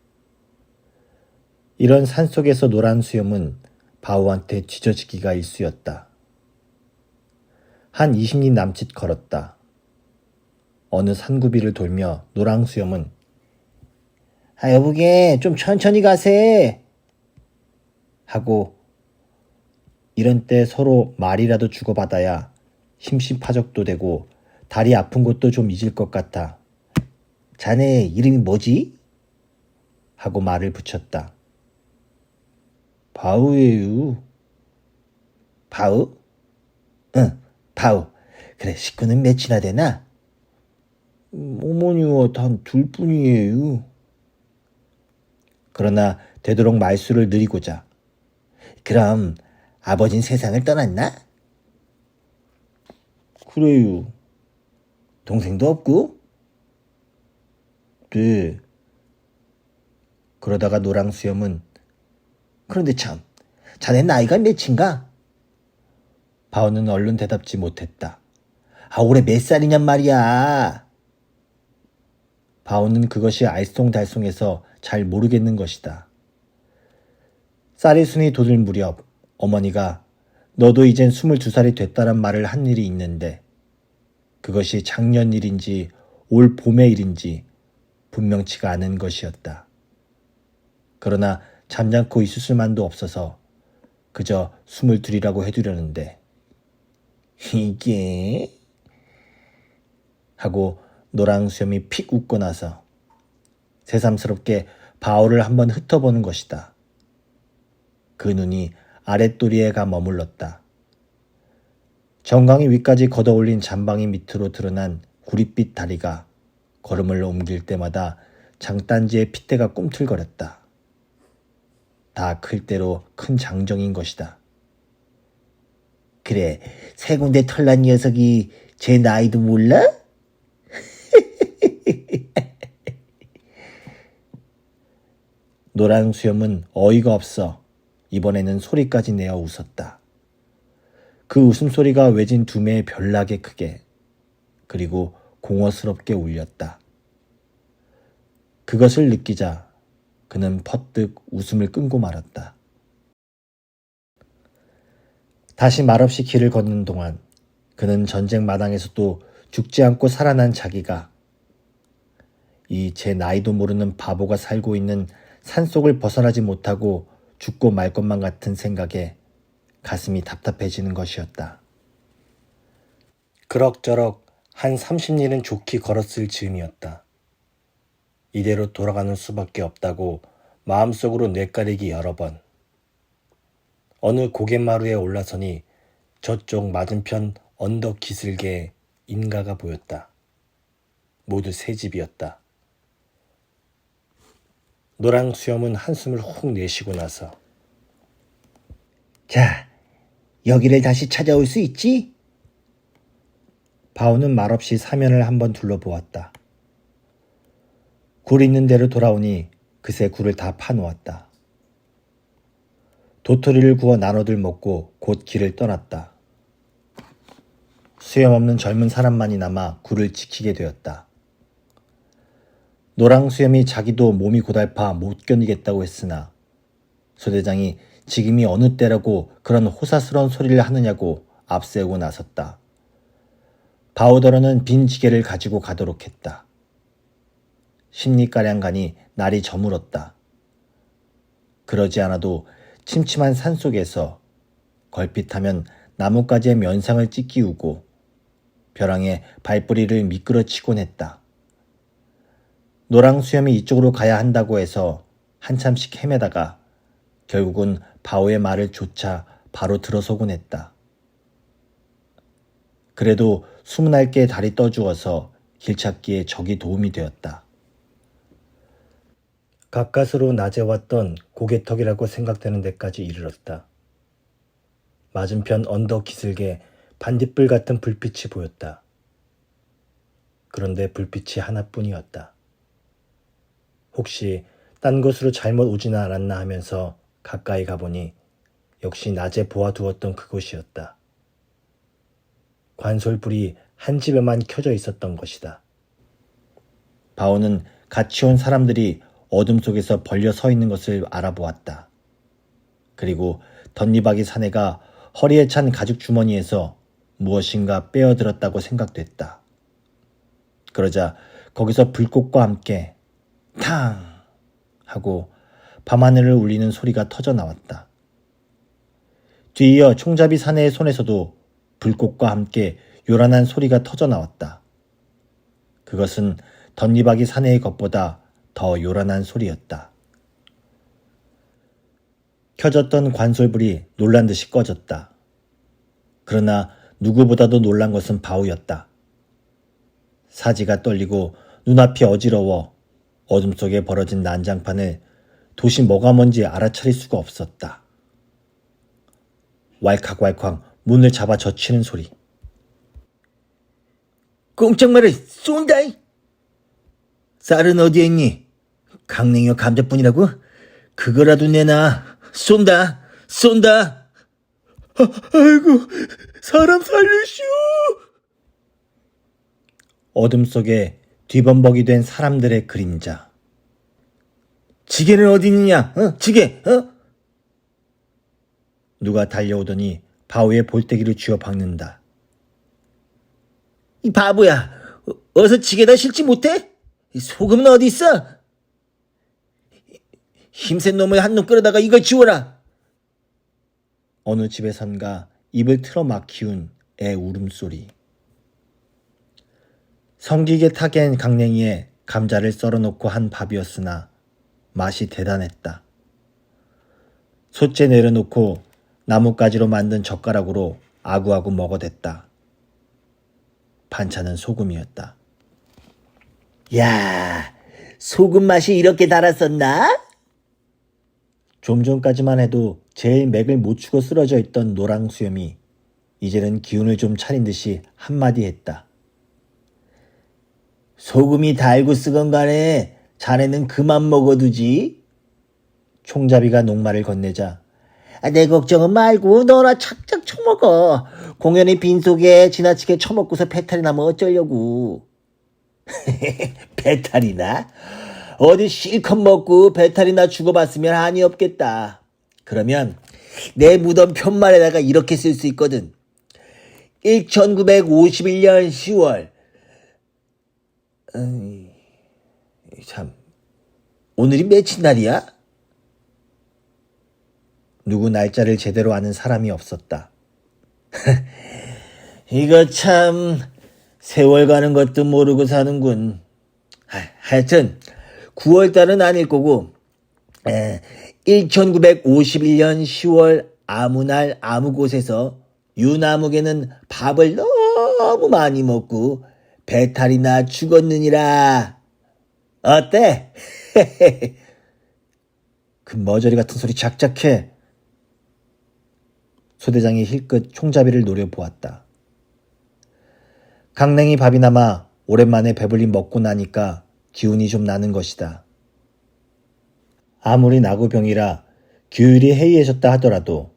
이런 산속에서 노란 수염은 바오한테 쥐저지기가 일쑤였다. 한 20리 남짓 걸었다. 어느 산구비를 돌며 노랑 수염은 여보게 좀 천천히 가세 하고 이런 때 서로 말이라도 주고받아야 심심파적도 되고 다리 아픈 것도 좀 잊을 것 같아. 자네 이름이 뭐지? 하고 말을 붙였다. 바우예요. 바우? 응, 바우. 그래, 식구는 몇이나 되나? 어머니와 단 둘뿐이에요. 그러나 되도록 말수를 늘리고자. 그럼 아버진 세상을 떠났나? 그래요. 동생도 없고? 네. 그러다가 노랑 수염은 그런데 참, 자네 나이가 몇인가? 바오는 얼른 대답지 못했다. 올해 몇 살이냔 말이야. 바오는 그것이 알쏭달쏭해서 잘 모르겠는 것이다. 쌀이 순이 돋을 무렵 어머니가 너도 이젠 22살이 됐다란 말을 한 일이 있는데 그것이 작년 일인지 올 봄의 일인지 분명치가 않은 것이었다. 그러나 잠잠코 있을 수만도 없어서 그저 22이라고 해두려는데 이게? 하고 노랑 수염이 픽 웃고 나서 새삼스럽게 바오를 한번 흩어보는 것이다. 그 눈이 아랫도리에 가 머물렀다. 정강이 위까지 걷어올린 잠방이 밑으로 드러난 구릿빛 다리가 걸음을 옮길 때마다 장단지의 핏대가 꿈틀거렸다. 다 클 대로 큰 장정인 것이다. 그래, 세 군데 털난 녀석이 제 나이도 몰라? 노랑 수염은 어이가 없어 이번에는 소리까지 내어 웃었다. 그 웃음소리가 외진 두매에 별나게 크게 그리고 공허스럽게 울렸다. 그것을 느끼자 그는 퍼뜩 웃음을 끊고 말았다. 다시 말없이 길을 걷는 동안 그는 전쟁 마당에서도 죽지 않고 살아난 자기가 이 제 나이도 모르는 바보가 살고 있는 산속을 벗어나지 못하고 죽고 말 것만 같은 생각에 가슴이 답답해지는 것이었다. 그럭저럭 한 30리는 좋게 걸었을 즈음이었다. 이대로 돌아가는 수밖에 없다고 마음속으로 뇌까리기 여러 번. 어느 고갯마루에 올라서니 저쪽 맞은편 언덕 기슭에 인가가 보였다. 모두 새 집이었다. 노랑 수염은 한숨을 훅 내쉬고 나서 자, 여기를 다시 찾아올 수 있지? 바오는 말없이 사면을 한번 둘러보았다. 굴 있는 대로 돌아오니 그새 굴을 다 파놓았다. 도토리를 구워 나눠들 먹고 곧 길을 떠났다. 수염 없는 젊은 사람만이 남아 굴을 지키게 되었다. 노랑 수염이 자기도 몸이 고달파 못 견디겠다고 했으나 소대장이 지금이 어느 때라고 그런 호사스러운 소리를 하느냐고 앞세우고 나섰다. 바오더러는 빈 지게를 가지고 가도록 했다. 10리가량 가니 날이 저물었다. 그러지 않아도 침침한 산속에서 걸핏하면 나뭇가지에 면상을 찢기우고 벼랑에 발뿌리를 미끄러치곤 했다. 노랑 수염이 이쪽으로 가야 한다고 해서 한참씩 헤매다가 결국은 바오의 말을 조차 바로 들어서곤 했다. 그래도 20알개의 달이 떠주어서 길찾기에 적이 도움이 되었다. 가까스로 낮에 왔던 고개턱이라고 생각되는 데까지 이르렀다. 맞은편 언덕 기슭에 반딧불 같은 불빛이 보였다. 그런데 불빛이 하나뿐이었다. 혹시 딴 곳으로 잘못 오지는 않았나 하면서 가까이 가보니 역시 낮에 보아두었던 그곳이었다. 관솔불이 한 집에만 켜져 있었던 것이다. 바오는 같이 온 사람들이 어둠 속에서 벌려 서 있는 것을 알아보았다. 그리고 덧니바퀴 사내가 허리에 찬 가죽 주머니에서 무엇인가 빼어들었다고 생각됐다. 그러자 거기서 불꽃과 함께 탕! 하고 밤하늘을 울리는 소리가 터져 나왔다. 뒤이어 총잡이 사내의 손에서도 불꽃과 함께 요란한 소리가 터져 나왔다. 그것은 덧니바퀴 사내의 것보다 더 요란한 소리였다. 켜졌던 관솔불이 놀란 듯이 꺼졌다. 그러나 누구보다도 놀란 것은 바오였다. 사지가 떨리고 눈앞이 어지러워 어둠 속에 벌어진 난장판을 도시 뭐가 뭔지 알아차릴 수가 없었다. 왈칵왈칵 문을 잡아 젖히는 소리. 꼼짝마라 쏜다! 쌀은 어디에 있니? 강냉이와 감자뿐이라고? 그거라도 내놔. 쏜다! 쏜다! 아이고, 사람 살리시오! 어둠 속에 뒤범벅이 된 사람들의 그림자. 지게는 어디 있느냐? 지게! 누가 달려오더니 바오의 볼때기를 쥐어 박는다. 이 바보야! 어서 지게다 실지 못해? 소금은 어디 있어? 힘센 놈을 한 놈 끌어다가 이걸 지워라! 어느 집에선가 입을 틀어 막히운 애 울음소리. 성기게 타갠 강냉이에 감자를 썰어놓고 한 밥이었으나 맛이 대단했다. 솥째 내려놓고 나뭇가지로 만든 젓가락으로 아구아구 먹어댔다. 반찬은 소금이었다. 야, 소금 맛이 이렇게 달았었나? 좀 전까지만 해도 제일 맥을 못 추고 쓰러져 있던 노랑 수염이 이제는 기운을 좀 차린 듯이 한마디 했다. 소금이 달고 쓰건 간에 자네는 그만 먹어두지. 총잡이가 녹말을 건네자 내 걱정은 말고 너나 착착 처먹어. 공연히 빈속에 지나치게 처먹고서 배탈이 나면 어쩌려고. 배탈이나? 어디 실컷 먹고 배탈이나 주고받으면 한이 없겠다. 그러면 내 무덤 편말에다가 이렇게 쓸 수 있거든. 1951년 10월. 참, 오늘이 며칠 날이야? 누구 날짜를 제대로 아는 사람이 없었다. 이거 참 세월 가는 것도 모르고 사는군. 하여튼 9월달은 아닐 거고 1951년 10월 아무 날 아무 곳에서 유나무개는 밥을 너무 많이 먹고 배탈이나 죽었느니라. 어때? 그 머저리 같은 소리 작작해. 소대장이 힐끗 총잡이를 노려보았다. 강냉이 밥이나마 오랜만에 배불리 먹고 나니까 기운이 좀 나는 것이다. 아무리 나고병이라 규율이 해이해졌다 하더라도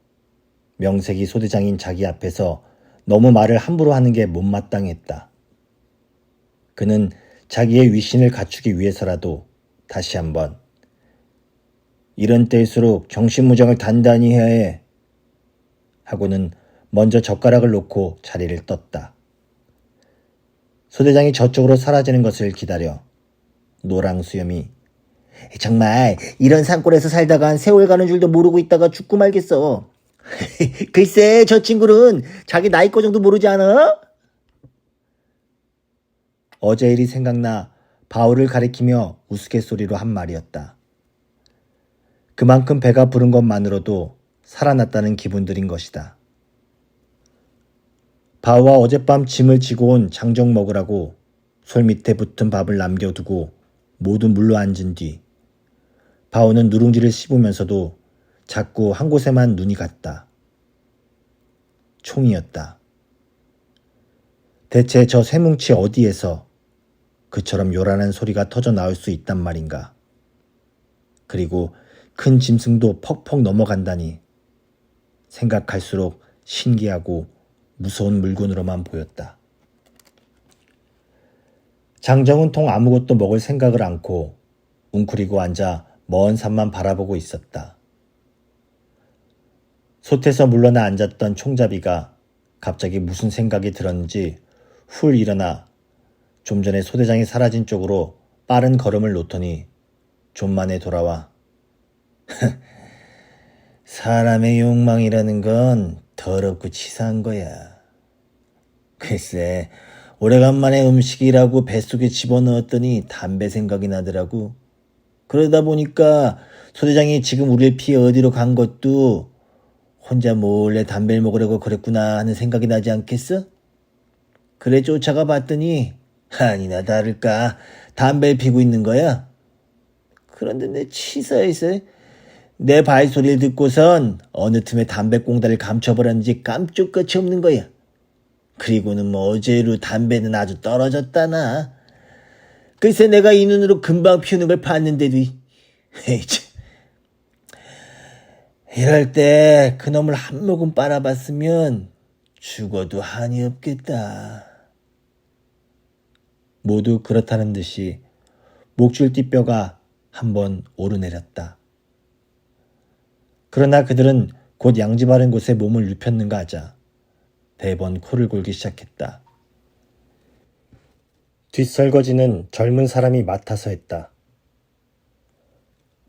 명색이 소대장인 자기 앞에서 너무 말을 함부로 하는 게 못마땅했다. 그는 자기의 위신을 갖추기 위해서라도 다시 한번 이런 때일수록 정신무장을 단단히 해야 해 하고는 먼저 젓가락을 놓고 자리를 떴다. 소대장이 저쪽으로 사라지는 것을 기다려 노랑 수염이 정말 이런 산골에서 살다가 한 세월 가는 줄도 모르고 있다가 죽고 말겠어. 글쎄 저 친구는 자기 나이 거 정도 모르지 않아? 어제 일이 생각나 바울을 가리키며 우스갯소리로 한 말이었다. 그만큼 배가 부른 것만으로도 살아났다는 기분들인 것이다. 바우와 어젯밤 짐을 지고 온 장정 먹으라고 솔 밑에 붙은 밥을 남겨두고 모두 물러 앉은 뒤 바우는 누룽지를 씹으면서도 자꾸 한 곳에만 눈이 갔다. 총이었다. 대체 저 쇠뭉치 어디에서 그처럼 요란한 소리가 터져 나올 수 있단 말인가. 그리고 큰 짐승도 퍽퍽 넘어간다니 생각할수록 신기하고 무서운 물건으로만 보였다. 장정은 통 아무것도 먹을 생각을 않고 웅크리고 앉아 먼 산만 바라보고 있었다. 솥에서 물러나 앉았던 총잡이가 갑자기 무슨 생각이 들었는지 훌 일어나 좀 전에 소대장이 사라진 쪽으로 빠른 걸음을 놓더니 좀 만에 돌아와 사람의 욕망이라는 건 더럽고 치사한 거야. 글쎄 오래간만에 음식이라고 뱃속에 집어넣었더니 담배 생각이 나더라고. 그러다 보니까 소대장이 지금 우리를 피해 어디로 간 것도 혼자 몰래 담배를 먹으려고 그랬구나 하는 생각이 나지 않겠어? 그래 쫓아가 봤더니 아니나 다를까 담배를 피고 있는 거야. 그런데 내 치사해서 내 발소리를 듣고선 어느 틈에 담배꽁다를 감춰버렸는지 깜짝같이 없는 거야. 그리고는 뭐 어제로 담배는 아주 떨어졌다나. 글쎄 내가 이 눈으로 금방 피우는 걸 봤는데도 이럴 때 그놈을 한 모금 빨아봤으면 죽어도 한이 없겠다. 모두 그렇다는 듯이 목줄띠 뼈가 한번 오르내렸다. 그러나 그들은 곧 양지 바른 곳에 몸을 눕혔는가 하자 대번 코를 골기 시작했다. 뒷설거지는 젊은 사람이 맡아서 했다.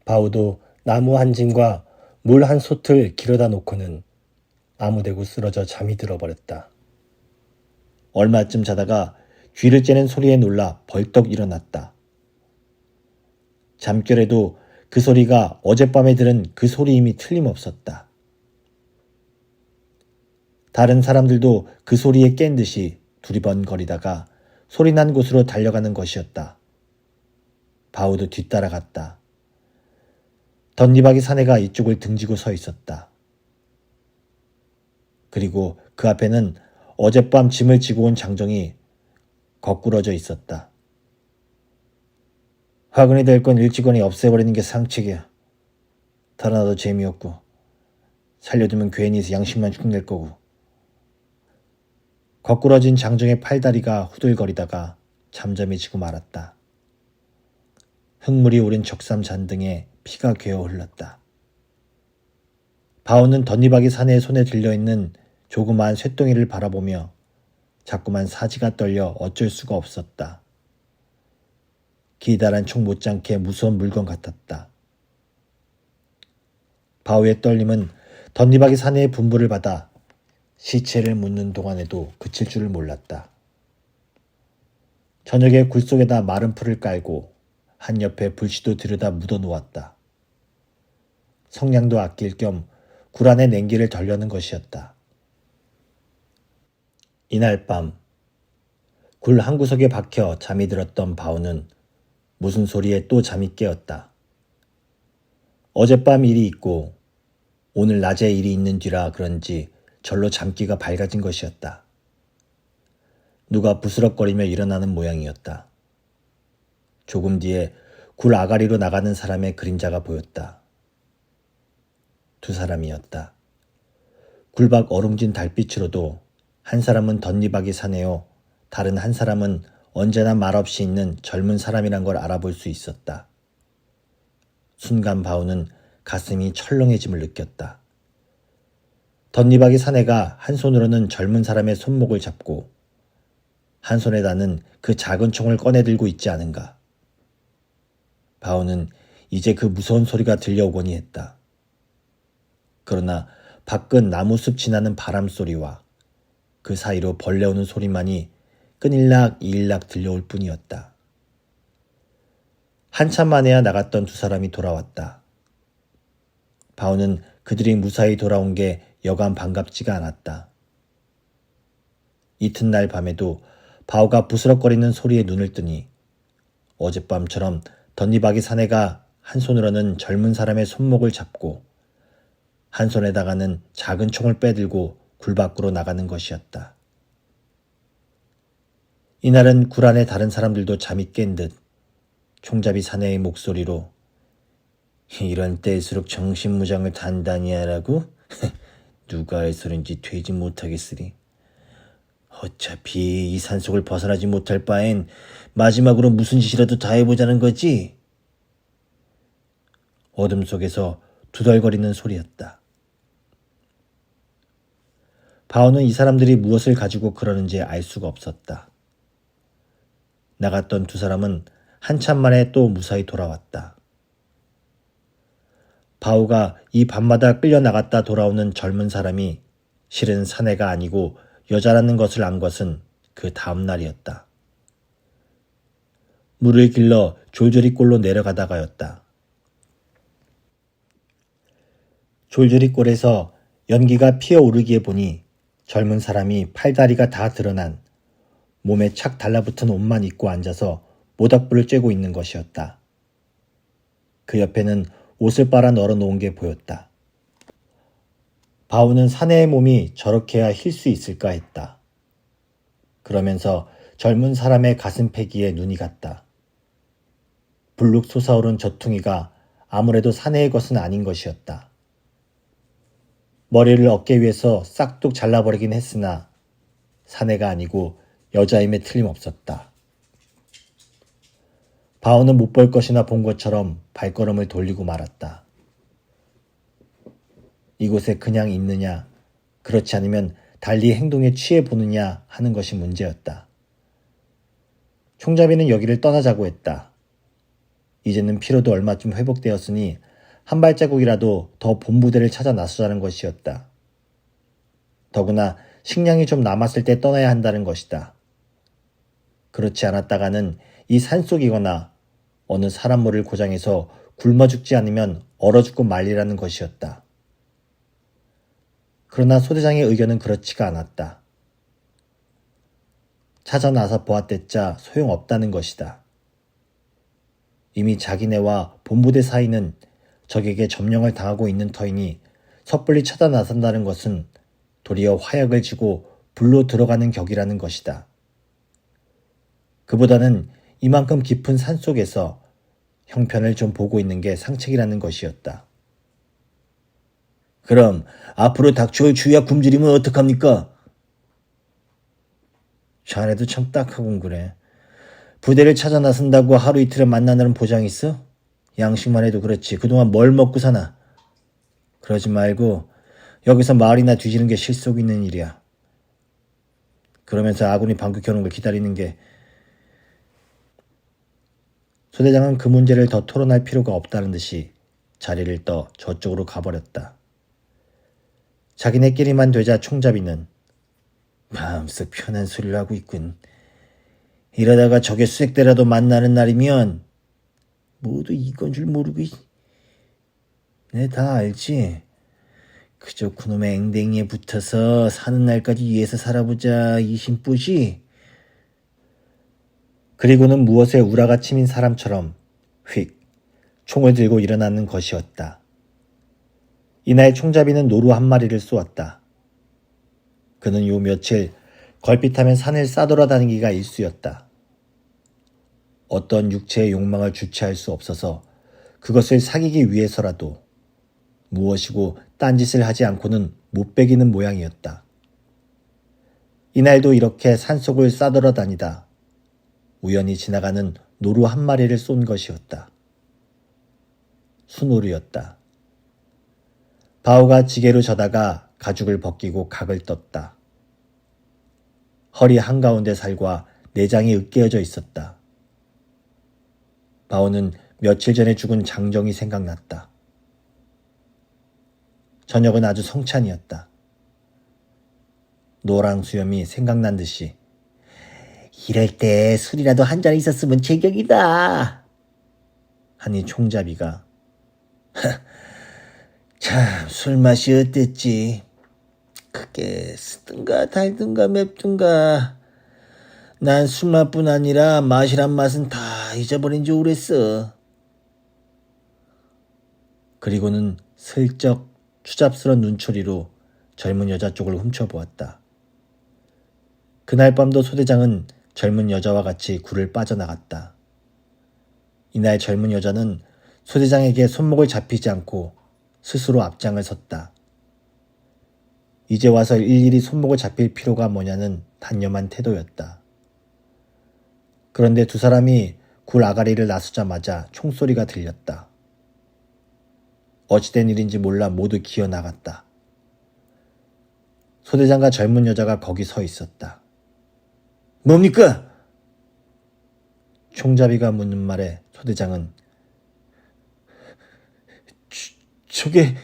바우도 나무 한 짐과 물 한 솥을 길어다 놓고는 아무데고 쓰러져 잠이 들어버렸다. 얼마쯤 자다가 귀를 째는 소리에 놀라 벌떡 일어났다. 잠결에도 그 소리가 어젯밤에 들은 그 소리임이 틀림없었다. 다른 사람들도 그 소리에 깬 듯이 두리번거리다가 소리난 곳으로 달려가는 것이었다. 바우도 뒤따라갔다. 덧니바퀴 사내가 이쪽을 등지고 서 있었다. 그리고 그 앞에는 어젯밤 짐을 지고 온 장정이 거꾸러져 있었다. 화근이 될 건 일찍거니 없애버리는 게 상책이야. 달아나도 재미없고 살려두면 괜히 양심만 흉낼 거고. 거꾸러진 장정의 팔다리가 후들거리다가 잠잠해지고 말았다. 흙물이 오른 적삼 잔등에 피가 괴어 흘렀다. 바오는 덧니바퀴 사내의 손에 들려있는 조그마한 쇳덩이를 바라보며 자꾸만 사지가 떨려 어쩔 수가 없었다. 기다란 총 못지않게 무서운 물건 같았다. 바오의 떨림은 덧니바퀴 사내의 분부를 받아 시체를 묻는 동안에도 그칠 줄을 몰랐다. 저녁에 굴 속에다 마른 풀을 깔고 한 옆에 불씨도 들여다 묻어 놓았다. 성냥도 아낄 겸 굴 안에 냉기를 덜려는 것이었다. 이날 밤 굴 한 구석에 박혀 잠이 들었던 바오는 무슨 소리에 또 잠이 깨었다. 어젯밤 일이 있고 오늘 낮에 일이 있는 뒤라 그런지 절로 잠기가 밝아진 것이었다. 누가 부스럭거리며 일어나는 모양이었다. 조금 뒤에 굴 아가리로 나가는 사람의 그림자가 보였다. 두 사람이었다. 굴밖 어룽진 달빛으로도 한 사람은 덧니바퀴 사내요, 다른 한 사람은 언제나 말없이 있는 젊은 사람이란 걸 알아볼 수 있었다. 순간 바우는 가슴이 철렁해짐을 느꼈다. 덧니바퀴 사내가 한 손으로는 젊은 사람의 손목을 잡고 한 손에다는 그 작은 총을 꺼내 들고 있지 않은가. 바우는 이제 그 무서운 소리가 들려오거니 했다. 그러나 밖은 나무숲 지나는 바람소리와 그 사이로 벌레 오는 소리만이 끈일락 이일락 들려올 뿐이었다. 한참 만에야 나갔던 두 사람이 돌아왔다. 바오는 그들이 무사히 돌아온 게 여간 반갑지가 않았다. 이튿날 밤에도 바오가 부스럭거리는 소리에 눈을 뜨니 어젯밤처럼 덧니바퀴 사내가 한 손으로는 젊은 사람의 손목을 잡고 한 손에다가는 작은 총을 빼들고 굴 밖으로 나가는 것이었다. 이날은 굴 안에 다른 사람들도 잠이 깬 듯 총잡이 사내의 목소리로 이런 때일수록 정신무장을 단단히 하라고? 누가 할 소린지 되지 못하겠으리. 어차피 이 산속을 벗어나지 못할 바엔 마지막으로 무슨 짓이라도 다 해보자는 거지? 어둠 속에서 두덜거리는 소리였다. 바오는 이 사람들이 무엇을 가지고 그러는지 알 수가 없었다. 나갔던 두 사람은 한참 만에 또 무사히 돌아왔다. 바오가 이 밤마다 끌려나갔다 돌아오는 젊은 사람이 실은 사내가 아니고 여자라는 것을 안 것은 그 다음 날이었다. 물을 길러 졸졸이골로 내려가다가였다. 졸졸이골에서 연기가 피어오르기에 보니 젊은 사람이 팔다리가 다 드러난 몸에 착 달라붙은 옷만 입고 앉아서 모닥불을 쬐고 있는 것이었다. 그 옆에는 옷을 빨아 널어 놓은 게 보였다. 바오는 사내의 몸이 저렇게야 힐 수 있을까 했다. 그러면서 젊은 사람의 가슴패기에 눈이 갔다. 불룩 솟아오른 저퉁이가 아무래도 사내의 것은 아닌 것이었다. 머리를 어깨 위에서 싹둑 잘라버리긴 했으나 사내가 아니고 여자임에 틀림없었다. 바오는 못 볼 것이나 본 것처럼 발걸음을 돌리고 말았다. 이곳에 그냥 있느냐, 그렇지 않으면 달리 행동에 취해 보느냐 하는 것이 문제였다. 총잡이는 여기를 떠나자고 했다. 이제는 피로도 얼마쯤 회복되었으니 한 발자국이라도 더 본부대를 찾아 나서자는 것이었다. 더구나 식량이 좀 남았을 때 떠나야 한다는 것이다. 그렇지 않았다가는 이 산속이거나 어느 사람 모를 고장에서 굶어 죽지 않으면 얼어 죽고 말리라는 것이었다. 그러나 소대장의 의견은 그렇지가 않았다. 찾아 나서 보았댔자 소용없다는 것이다. 이미 자기네와 본부대 사이는 적에게 점령을 당하고 있는 터이니 섣불리 찾아 나선다는 것은 도리어 화약을 쥐고 불로 들어가는 격이라는 것이다. 그보다는 이만큼 깊은 산속에서 형편을 좀 보고 있는 게 상책이라는 것이었다. 그럼 앞으로 닥쳐올 주야 굶주리면 어떡합니까? 자네도 참 딱하군 그래. 부대를 찾아 나선다고 하루 이틀에 만나는 보장 있어? 양식만 해도 그렇지 그동안 뭘 먹고 사나? 그러지 말고 여기서 말이나 뒤지는 게 실속 있는 일이야. 그러면서 아군이 방북해오는 걸 기다리는 게 소대장은 그 문제를 더 토론할 필요가 없다는 듯이 자리를 떠 저쪽으로 가버렸다. 자기네끼리만 되자 총잡이는 마음속 편한 소리를 하고 있군. 이러다가 적의 수색대라도 만나는 날이면 모두 이건 줄 모르고 내 다 알지. 그저 그놈의 앵댕이에 붙어서 사는 날까지 위해서 살아보자 이 심보지. 그리고는 무엇에 우라가 치민 사람처럼 휙 총을 들고 일어나는 것이었다. 이날 총잡이는 노루 한 마리를 쏘았다. 그는 요 며칠 걸핏하면 산을 싸돌아다니기가 일쑤였다. 어떤 육체의 욕망을 주체할 수 없어서 그것을 사귀기 위해서라도 무엇이고 딴짓을 하지 않고는 못 베기는 모양이었다. 이날도 이렇게 산속을 싸돌아다니다 우연히 지나가는 노루 한 마리를 쏜 것이었다. 수노루였다. 바오가 지게로 져다가 가죽을 벗기고 각을 떴다. 허리 한가운데 살과 내장이 으깨어져 있었다. 바오는 며칠 전에 죽은 장정이 생각났다. 저녁은 아주 성찬이었다. 노랑 수염이 생각난 듯이 이럴 때 술이라도 한 잔 있었으면 제격이다. 하니 총잡이가 참 술맛이 어땠지. 그게 쓰든가 달든가 맵든가 난 술맛뿐 아니라 맛이란 맛은 다 잊어버린 지 오랬어. 그리고는 슬쩍 추잡스런 눈초리로 젊은 여자 쪽을 훔쳐보았다. 그날 밤도 소대장은 젊은 여자와 같이 굴을 빠져나갔다. 이날 젊은 여자는 소대장에게 손목을 잡히지 않고 스스로 앞장을 섰다. 이제 와서 일일이 손목을 잡힐 필요가 뭐냐는 단념한 태도였다. 그런데 두 사람이 굴 아가리를 나서자마자 총소리가 들렸다. 어찌된 일인지 몰라 모두 기어나갔다. 소대장과 젊은 여자가 거기 서 있었다. 뭡니까? 총잡이가 묻는 말에 소대장은 저게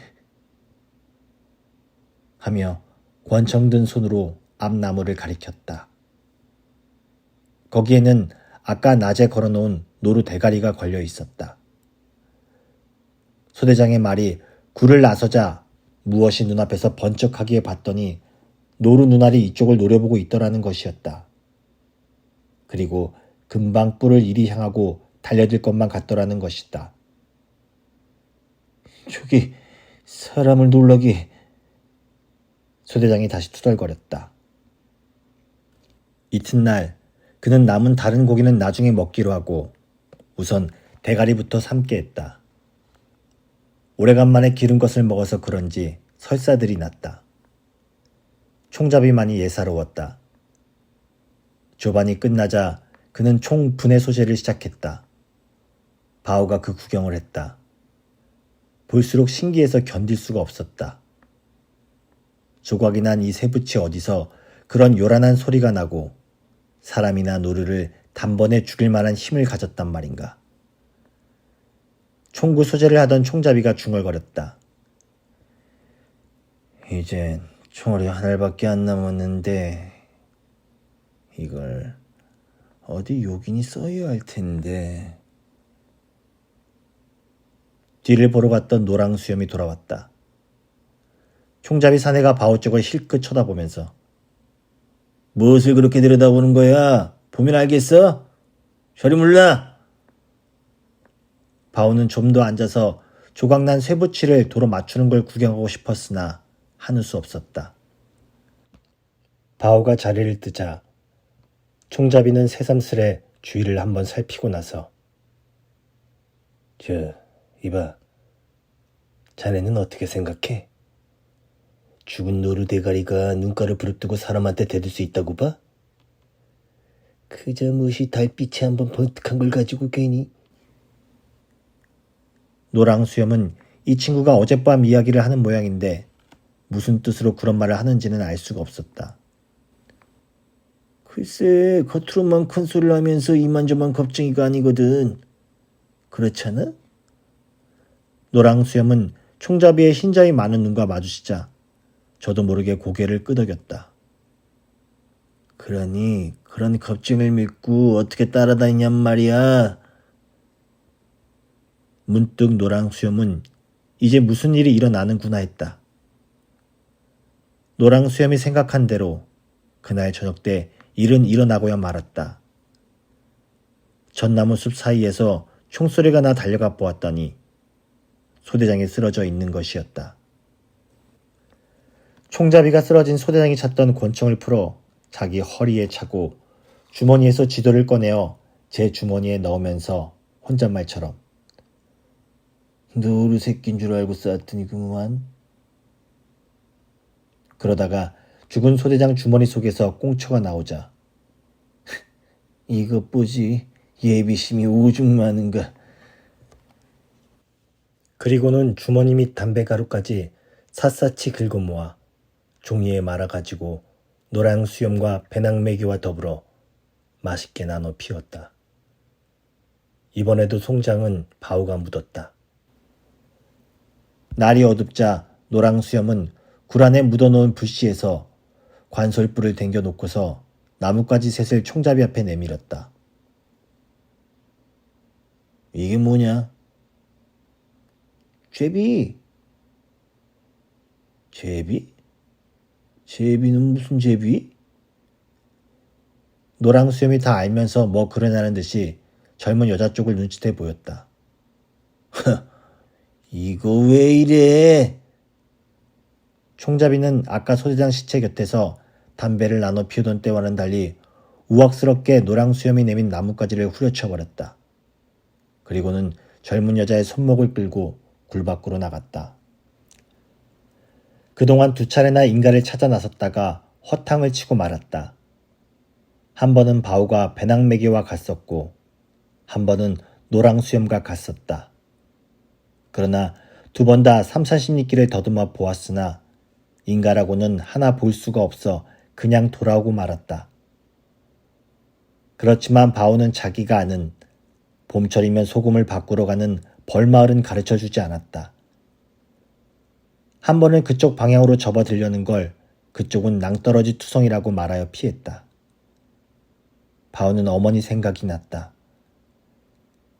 하며 권총든 손으로 앞 나무를 가리켰다. 거기에는 아까 낮에 걸어놓은 노루 대가리가 걸려 있었다. 소대장의 말이 굴을 나서자 무엇이 눈앞에서 번쩍하기에 봤더니 노루 눈알이 이쪽을 노려보고 있더라는 것이었다. 그리고 금방 뿔을 이리 향하고 달려들 것만 같더라는 것이다. 저기 사람을 놀라게. 소대장이 다시 투덜거렸다. 이튿날 그는 남은 다른 고기는 나중에 먹기로 하고 우선 대가리부터 삶게 했다. 오래간만에 기른 것을 먹어서 그런지 설사들이 났다. 총잡이만이 예사로웠다. 조반이 끝나자 그는 총 분해 소재를 시작했다. 바오가 그 구경을 했다. 볼수록 신기해서 견딜 수가 없었다. 조각이 난 이 쇠붙이 어디서 그런 요란한 소리가 나고 사람이나 노루를 단번에 죽일 만한 힘을 가졌단 말인가. 총구 소재를 하던 총잡이가 중얼거렸다. 이젠 총알이 한 알밖에 안 남았는데 이걸 어디 요긴히 써야 할 텐데. 뒤를 보러 갔던 노랑 수염이 돌아왔다. 총잡이 사내가 바오 쪽을 실끝 쳐다보면서 무엇을 그렇게 들여다보는 거야? 보면 알겠어? 저리 물라. 바오는 좀 더 앉아서 조각난 쇠붙이를 도로 맞추는 걸 구경하고 싶었으나 하는 수 없었다. 바오가 자리를 뜨자 총잡이는 새삼스레 주위를 한번 살피고 나서 이봐. 자네는 어떻게 생각해? 죽은 노루 대가리가 눈가를 부릅뜨고 사람한테 대들 수 있다고 봐? 그저 무엇이 달빛이 한번 번뜩한 걸 가지고 괜히. 노랑 수염은 이 친구가 어젯밤 이야기를 하는 모양인데 무슨 뜻으로 그런 말을 하는지는 알 수가 없었다. 글쎄, 겉으로만 큰 소리를 하면서 이만저만 겁쟁이가 아니거든. 그렇잖아? 노랑 수염은 총잡이의 흰자위 많은 눈과 마주치자 저도 모르게 고개를 끄덕였다. 그러니 그런 겁쟁이를 믿고 어떻게 따라다니냔 말이야. 문득 노랑 수염은 이제 무슨 일이 일어나는구나 했다. 노랑 수염이 생각한 대로 그날 저녁 때 일은 일어나고야 말았다. 전나무 숲 사이에서 총소리가 나 달려가 보았더니 소대장이 쓰러져 있는 것이었다. 총잡이가 쓰러진 소대장이 찾던 권총을 풀어 자기 허리에 차고 주머니에서 지도를 꺼내어 제 주머니에 넣으면서 혼잣말처럼 노루 새끼인 줄 알고 쐈더니구만. 그러다가 죽은 소대장 주머니 속에서 꽁초가 나오자 이것 보지, 예비심이 오죽 많은가. 그리고는 주머니 및 담배가루까지 샅샅이 긁어 모아 종이에 말아가지고 노랑 수염과 배낭매기와 더불어 맛있게 나눠 피웠다. 이번에도 송장은 바오가 묻었다. 날이 어둡자 노랑 수염은 굴 안에 묻어놓은 불씨에서 관솔불을 댕겨 놓고서 나뭇가지 셋을 총잡이 앞에 내밀었다. 이게 뭐냐? 제비. 제비? 제비는 무슨 제비? 노랑수염이 다 알면서 뭐 그러냐는 듯이 젊은 여자 쪽을 눈치채 보였다. 이거 왜 이래? 총잡이는 아까 소대장 시체 곁에서 담배를 나눠 피우던 때와는 달리 우악스럽게 노랑수염이 내민 나뭇가지를 후려쳐버렸다. 그리고는 젊은 여자의 손목을 끌고 굴 밖으로 나갔다. 그동안 2차례나 인가를 찾아 나섰다가 허탕을 치고 말았다. 한 번은 바우가 배낭매기와 갔었고 한 번은 노랑수염과 갔었다. 그러나 2번 다 삼사십리길을 더듬어 보았으나 인가라고는 하나 볼 수가 없어 그냥 돌아오고 말았다. 그렇지만 바우는 자기가 아는 봄철이면 소금을 바꾸러 가는 벌마을은 가르쳐주지 않았다. 한 번은 그쪽 방향으로 접어들려는 걸 그쪽은 낭떠러지 투성이라고 말하여 피했다. 바우는 어머니 생각이 났다.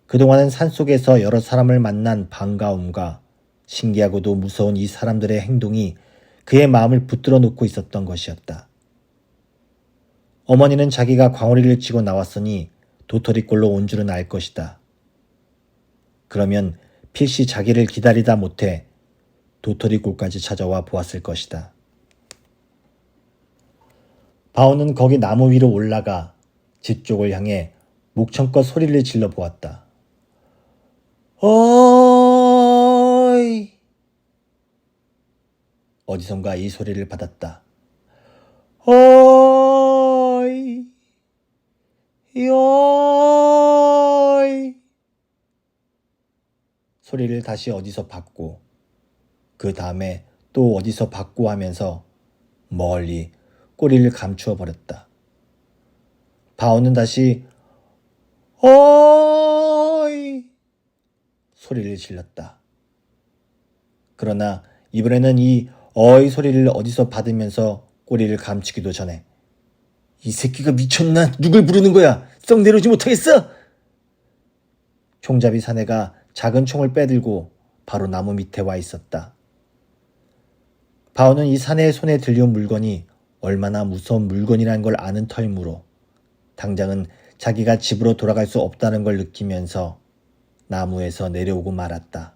그동안은 산속에서 여러 사람을 만난 반가움과 신기하고도 무서운 이 사람들의 행동이 그의 마음을 붙들어 놓고 있었던 것이었다. 어머니는 자기가 광오리를 치고 나왔으니 도토리꼴로 온 줄은 알 것이다. 그러면 필시 자기를 기다리다 못해 도토리꼴까지 찾아와 보았을 것이다. 바오는 거기 나무 위로 올라가 집 쪽을 향해 목청껏 소리를 질러 보았다. 어이! 어디선가 이 소리를 받았다. 어이! 요이! 소리를 다시 어디서 받고 그 다음에 또 어디서 받고 하면서 멀리 꼬리를 감추어 버렸다. 바오는 다시 어이! 소리를 질렀다. 그러나 이번에는 이 어이 소리를 어디서 받으면서 꼬리를 감추기도 전에 이 새끼가 미쳤나? 누굴 부르는 거야? 썩 내려오지 못하겠어? 총잡이 사내가 작은 총을 빼들고 바로 나무 밑에 와 있었다. 바오는 이 사내의 손에 들려온 물건이 얼마나 무서운 물건이라는 걸 아는 터이므로 당장은 자기가 집으로 돌아갈 수 없다는 걸 느끼면서 나무에서 내려오고 말았다.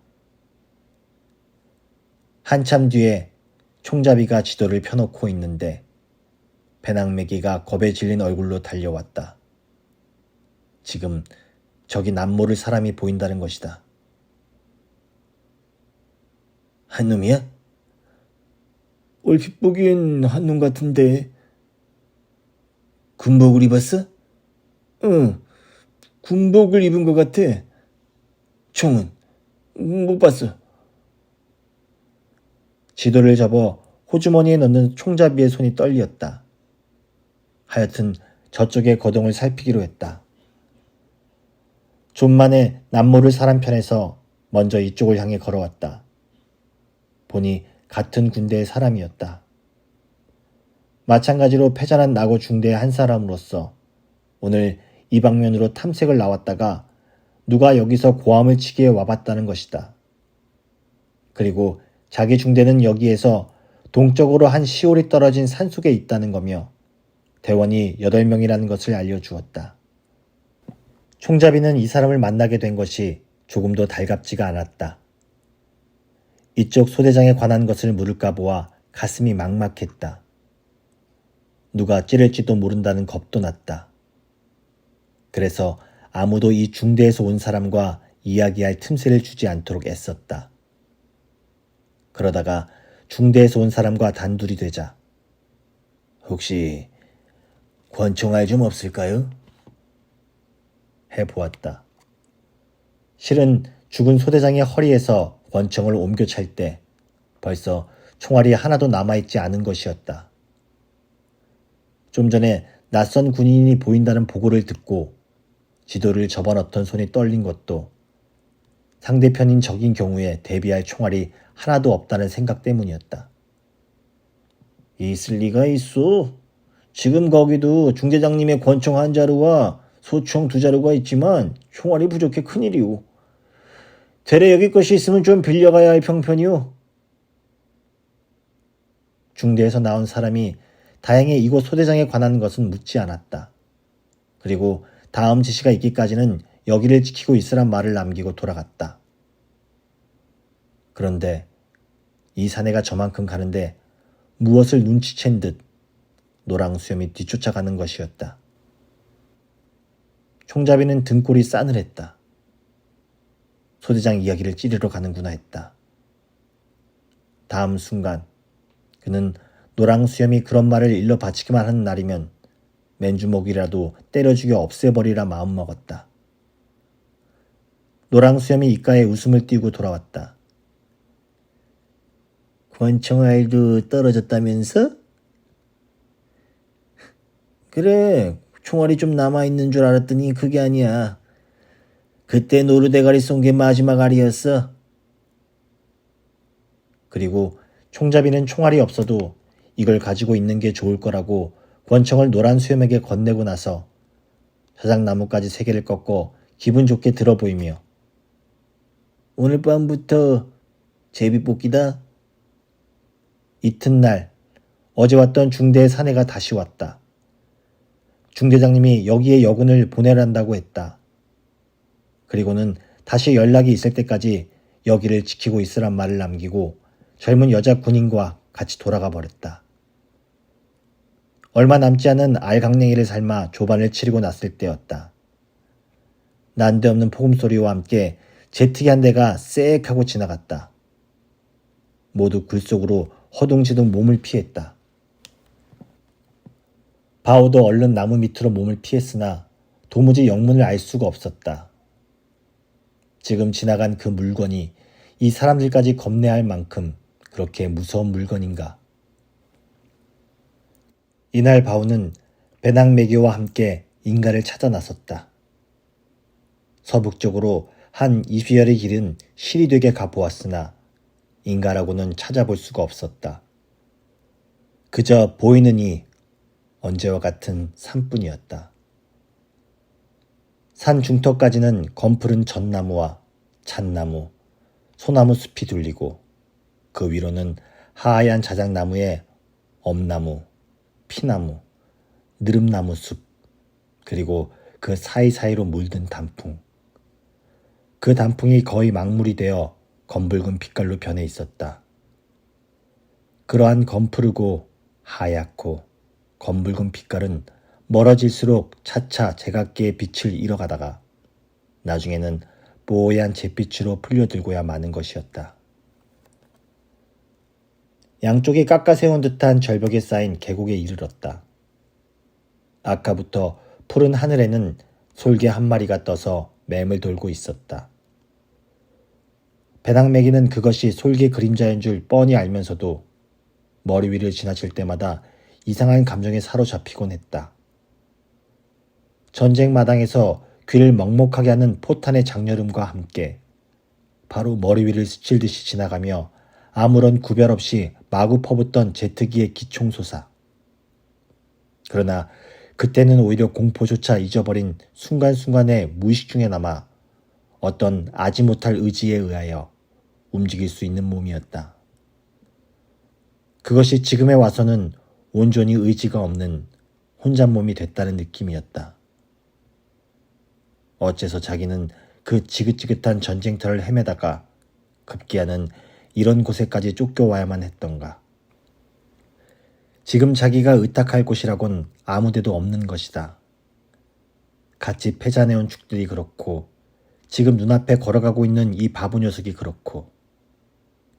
한참 뒤에 총잡이가 지도를 펴놓고 있는데 배낭매기가 겁에 질린 얼굴로 달려왔다. 지금 저기 남모를 사람이 보인다는 것이다. 한놈이야? 얼핏 보기엔 한놈 같은데. 군복을 입었어? 응, 군복을 입은 것 같아. 총은? 못 봤어. 지도를 접어 호주머니에 넣는 총잡이의 손이 떨리었다. 하여튼 저쪽의 거동을 살피기로 했다. 좀 만에 남모를 사람 편에서 먼저 이쪽을 향해 걸어왔다. 보니 같은 군대의 사람이었다. 마찬가지로 패잔한 나고 중대의 한 사람으로서 오늘 이 방면으로 탐색을 나왔다가 누가 여기서 고함을 치기에 와봤다는 것이다. 그리고 자기 중대는 여기에서 동쪽으로 한 시올이 떨어진 산속에 있다는 거며 대원이 8명이라는 것을 알려주었다. 총잡이는 이 사람을 만나게 된 것이 조금도 달갑지가 않았다. 이쪽 소대장에 관한 것을 물을까 보아 가슴이 막막했다. 누가 찌를지도 모른다는 겁도 났다. 그래서 아무도 이 중대에서 온 사람과 이야기할 틈새를 주지 않도록 애썼다. 그러다가 중대에서 온 사람과 단둘이 되자 혹시 권총알 좀 없을까요? 해보았다. 실은 죽은 소대장의 허리에서 권총을 옮겨 찰 때 벌써 총알이 하나도 남아있지 않은 것이었다. 좀 전에 낯선 군인이 보인다는 보고를 듣고 지도를 접어넣던 손이 떨린 것도 상대편인 적인 경우에 대비할 총알이 하나도 없다는 생각 때문이었다. 있을 리가 있어. 지금 거기도 중대장님의 권총 한 자루와 소총 두 자루가 있지만 총알이 부족해 큰일이오. 되레 여기 것이 있으면 좀 빌려가야 할 형편이오. 중대에서 나온 사람이 다행히 이곳 소대장에 관한 것은 묻지 않았다. 그리고 다음 지시가 있기까지는 여기를 지키고 있으란 말을 남기고 돌아갔다. 그런데 이 사내가 저만큼 가는데 무엇을 눈치챈 듯 노랑수염이 뒤쫓아가는 것이었다. 총잡이는 등골이 싸늘했다. 소대장 이야기를 찌르러 가는구나 했다. 다음 순간 그는 노랑수염이 그런 말을 일러 바치기만 하는 날이면 맨주먹이라도 때려 죽여 없애버리라 마음먹었다. 노랑수염이 입가에 웃음을 띄우고 돌아왔다. 권총알도 떨어졌다면서? 그래, 총알이 좀 남아있는 줄 알았더니 그게 아니야. 그때 노루대가리 쏜 게 마지막 알이었어. 그리고 총잡이는 총알이 없어도 이걸 가지고 있는 게 좋을 거라고 권총을 노란 수염에게 건네고 나서 자작나무까지 3개를 꺾고 기분 좋게 들어 보이며 오늘 밤부터 제비뽑기다. 이튿날 어제 왔던 중대의 사내가 다시 왔다. 중대장님이 여기에 여군을 보내란다고 했다. 그리고는 다시 연락이 있을 때까지 여기를 지키고 있으란 말을 남기고 젊은 여자 군인과 같이 돌아가 버렸다. 얼마 남지 않은 알강냉이를 삶아 조반을 치르고 났을 때였다. 난데없는 폭음소리와 함께 제트기 한 대가 쎄익 하고 지나갔다. 모두 굴 속으로 허둥지둥 몸을 피했다. 바오도 얼른 나무 밑으로 몸을 피했으나 도무지 영문을 알 수가 없었다. 지금 지나간 그 물건이 이 사람들까지 겁내할 만큼 그렇게 무서운 물건인가. 이날 바오는 배낭매기와 함께 인가를 찾아 나섰다. 서북쪽으로 한 20여리 길은 실이 되게 가보았으나 인가라고는 찾아볼 수가 없었다. 그저 보이는 이 언제와 같은 산뿐이었다. 산 중턱까지는 검푸른 전나무와 잣나무, 소나무 숲이 둘리고 그 위로는 하얀 자작나무에 엄나무, 피나무, 느릅나무 숲, 그리고 그 사이사이로 물든 단풍. 그 단풍이 거의 망물이 되어 검붉은 빛깔로 변해 있었다. 그러한 검푸르고 하얗고 검붉은 빛깔은 멀어질수록 차차 제각기의 빛을 잃어가다가 나중에는 뽀얀 잿빛으로 풀려들고야 마는 것이었다. 양쪽이 깎아세운 듯한 절벽에 쌓인 계곡에 이르렀다. 아까부터 푸른 하늘에는 솔개 한 마리가 떠서 맴을 돌고 있었다. 배낭매기는 그것이 솔개 그림자인 줄 뻔히 알면서도 머리 위를 지나칠 때마다 이상한 감정에 사로잡히곤 했다. 전쟁 마당에서 귀를 먹먹하게 하는 포탄의 장렬음과 함께 바로 머리 위를 스칠듯이 지나가며 아무런 구별 없이 마구 퍼붓던 제트기의 기총소사. 그러나 그때는 오히려 공포조차 잊어버린 순간순간의 무의식 중에 남아 어떤 아지 못할 의지에 의하여 움직일 수 있는 몸이었다. 그것이 지금에 와서는 온전히 의지가 없는 혼잣몸이 됐다는 느낌이었다. 어째서 자기는 그 지긋지긋한 전쟁터를 헤매다가 급기야는 이런 곳에까지 쫓겨와야만 했던가. 지금 자기가 의탁할 곳이라곤 아무데도 없는 것이다. 같이 패자내온 축들이 그렇고 지금 눈앞에 걸어가고 있는 이 바보 녀석이 그렇고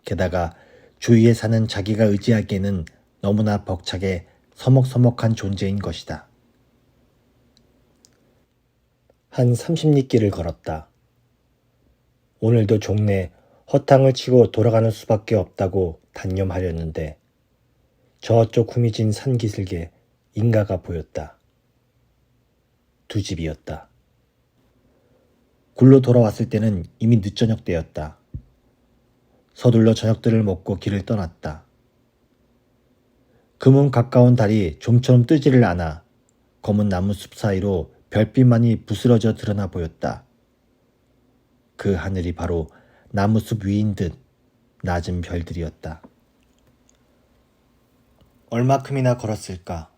게다가 주위에 사는 자기가 의지하기에는 너무나 벅차게 서먹서먹한 존재인 것이다. 한 30리 길을 걸었다. 오늘도 종래 허탕을 치고 돌아가는 수밖에 없다고 단념하렸는데 저쪽 후미진 산기슭에 인가가 보였다. 두 집이었다. 굴로 돌아왔을 때는 이미 늦저녁 때였다. 서둘러 저녁들을 먹고 길을 떠났다. 그문 가까운 달이 좀처럼 뜨지를 않아 검은 나무숲 사이로 별빛만이 부스러져 드러나 보였다. 그 하늘이 바로 나무숲 위인 듯 낮은 별들이었다. 얼마큼이나 걸었을까?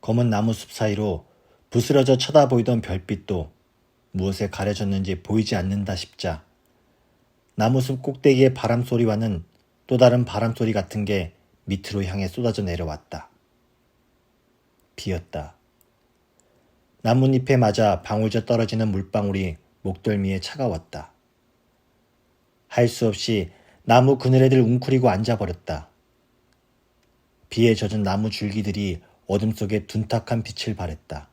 검은 나무숲 사이로 부스러져 쳐다보이던 별빛도 무엇에 가려졌는지 보이지 않는다 싶자 나무숲 꼭대기의 바람소리와는 또 다른 바람소리 같은 게 밑으로 향해 쏟아져 내려왔다. 비였다. 나뭇잎에 맞아 방울져 떨어지는 물방울이 목덜미에 차가웠다. 할 수 없이 나무 그늘에들 웅크리고 앉아버렸다. 비에 젖은 나무 줄기들이 어둠 속에 둔탁한 빛을 발했다.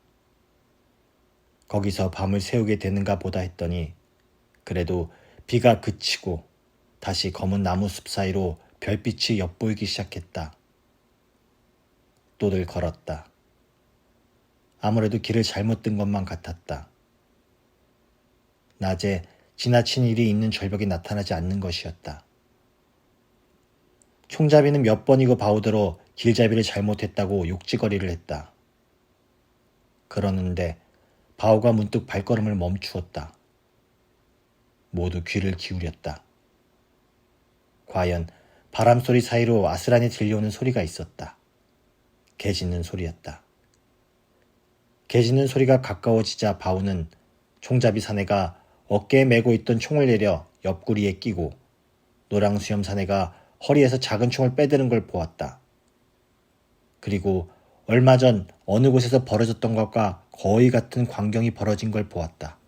거기서 밤을 새우게 되는가 보다 했더니 그래도 비가 그치고 다시 검은 나무숲 사이로 별빛이 엿보이기 시작했다. 또들 걸었다. 아무래도 길을 잘못 든 것만 같았다. 낮에 지나친 일이 있는 절벽이 나타나지 않는 것이었다. 총잡이는 몇 번이고 바우더러 길잡이를 잘못했다고 욕지거리를 했다. 그러는데 바우가 문득 발걸음을 멈추었다. 모두 귀를 기울였다. 과연 바람소리 사이로 아스란히 들려오는 소리가 있었다. 개 짖는 소리였다. 개 짖는 소리가 가까워지자 바우는 총잡이 사내가 어깨에 메고 있던 총을 내려 옆구리에 끼고 노랑수염 사내가 허리에서 작은 총을 빼드는 걸 보았다. 그리고 얼마 전 어느 곳에서 벌어졌던 것과 거의 같은 광경이 벌어진 걸 보았다.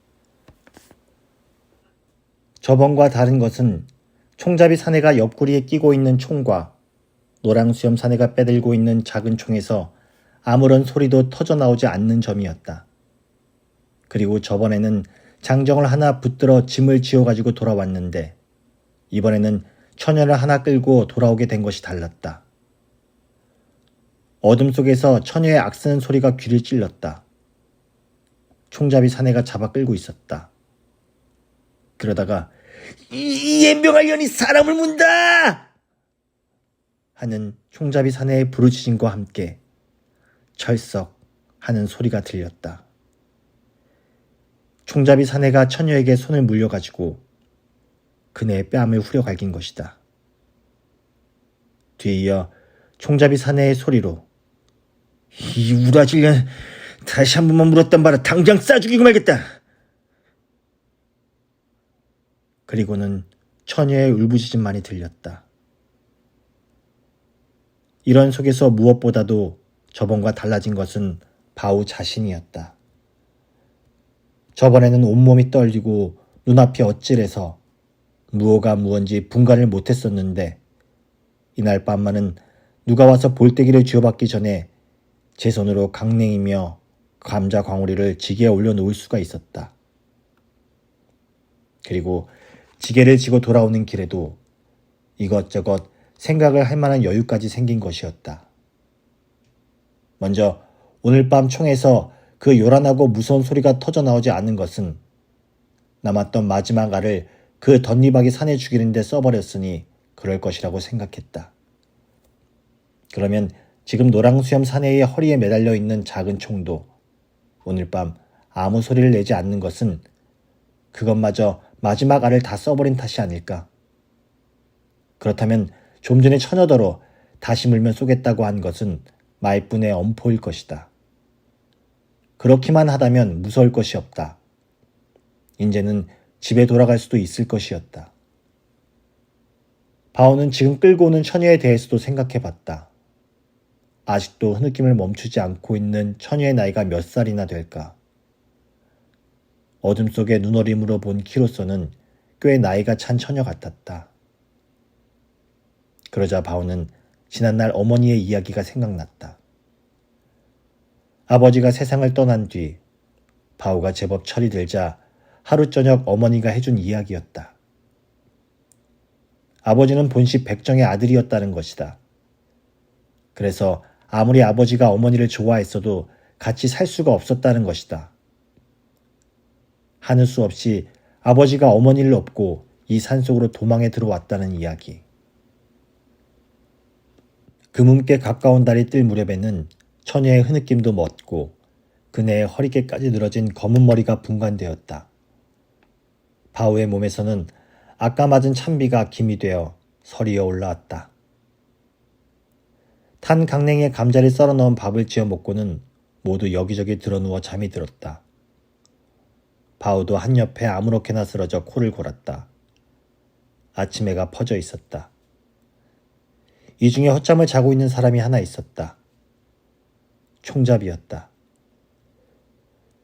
저번과 다른 것은 총잡이 사내가 옆구리에 끼고 있는 총과 노랑수염 사내가 빼들고 있는 작은 총에서 아무런 소리도 터져나오지 않는 점이었다. 그리고 저번에는 장정을 하나 붙들어 짐을 지어가지고 돌아왔는데 이번에는 처녀를 하나 끌고 돌아오게 된 것이 달랐다. 어둠 속에서 처녀의 악쓰는 소리가 귀를 찔렀다. 총잡이 사내가 잡아 끌고 있었다. 그러다가 이 연병할 년이 사람을 문다! 하는 총잡이 사내의 부르짖음과 함께 철썩 하는 소리가 들렸다. 총잡이 사내가 처녀에게 손을 물려가지고 그네의 뺨을 후려갈긴 것이다. 뒤이어 총잡이 사내의 소리로 이 우라질년 다시 한 번만 물었단 말아 당장 싸 죽이고 말겠다. 그리고는 처녀의 울부짖음만이 들렸다. 이런 속에서 무엇보다도 저번과 달라진 것은 바우 자신이었다. 저번에는 온몸이 떨리고 눈앞이 어찔해서 무엇가 무언지 분간을 못했었는데 이날 밤만은 누가 와서 볼때기를 쥐어받기 전에 제 손으로 강냉이며 감자 광우리를 지게에 올려놓을 수가 있었다. 그리고 지게를 지고 돌아오는 길에도 이것저것 생각을 할 만한 여유까지 생긴 것이었다. 먼저 오늘 밤 총에서 그 요란하고 무서운 소리가 터져나오지 않은 것은 남았던 마지막 알을 그 덧니박이 산에 죽이는데 써버렸으니 그럴 것이라고 생각했다. 그러면 지금 노랑수염 사내의 허리에 매달려 있는 작은 총도 오늘 밤 아무 소리를 내지 않는 것은 그것마저 마지막 알을 다 써버린 탓이 아닐까. 그렇다면 좀 전에 처녀더러 다시 물면 쏘겠다고 한 것은 말뿐의 엄포일 것이다. 그렇기만 하다면 무서울 것이 없다. 이제는 집에 돌아갈 수도 있을 것이었다. 바오는 지금 끌고 오는 처녀에 대해서도 생각해봤다. 아직도 흐느낌을 멈추지 않고 있는 처녀의 나이가 몇 살이나 될까? 어둠 속의 눈어림으로 본 키로서는 꽤 나이가 찬 처녀 같았다. 그러자 바오는 지난날 어머니의 이야기가 생각났다. 아버지가 세상을 떠난 뒤 바오가 제법 철이 들자 하루 저녁 어머니가 해준 이야기였다. 아버지는 본시 백정의 아들이었다는 것이다. 그래서 아무리 아버지가 어머니를 좋아했어도 같이 살 수가 없었다는 것이다. 하는 수 없이 아버지가 어머니를 업고 이 산속으로 도망해 들어왔다는 이야기. 금음께 가까운 달이 뜰 무렵에는 처녀의 흐느낌도 멎고 그네의 허리께까지 늘어진 검은 머리가 분간되었다. 바우의 몸에서는 아까 맞은 찬비가 김이 되어 서리어 올라왔다. 탄 강냉이에 감자를 썰어 넣은 밥을 지어 먹고는 모두 여기저기 드러누워 잠이 들었다. 바우도 한 옆에 아무렇게나 쓰러져 코를 골았다. 아침 해가 퍼져 있었다. 이 중에 헛잠을 자고 있는 사람이 하나 있었다. 총잡이였다.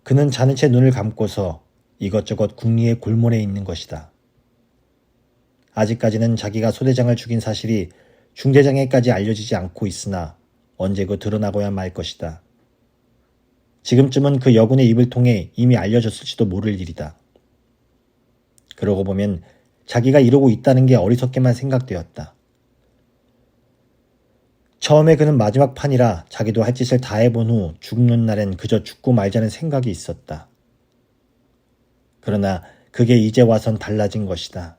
그는 자는 채 눈을 감고서 이것저것 궁리의 골몰에 있는 것이다. 아직까지는 자기가 소대장을 죽인 사실이 중대장에까지 알려지지 않고 있으나 언제고 드러나고야 말 것이다. 지금쯤은 그 여군의 입을 통해 이미 알려졌을지도 모를 일이다. 그러고 보면 자기가 이러고 있다는 게 어리석게만 생각되었다. 처음에 그는 마지막 판이라 자기도 할 짓을 다 해본 후 죽는 날엔 그저 죽고 말자는 생각이 있었다. 그러나 그게 이제 와선 달라진 것이다.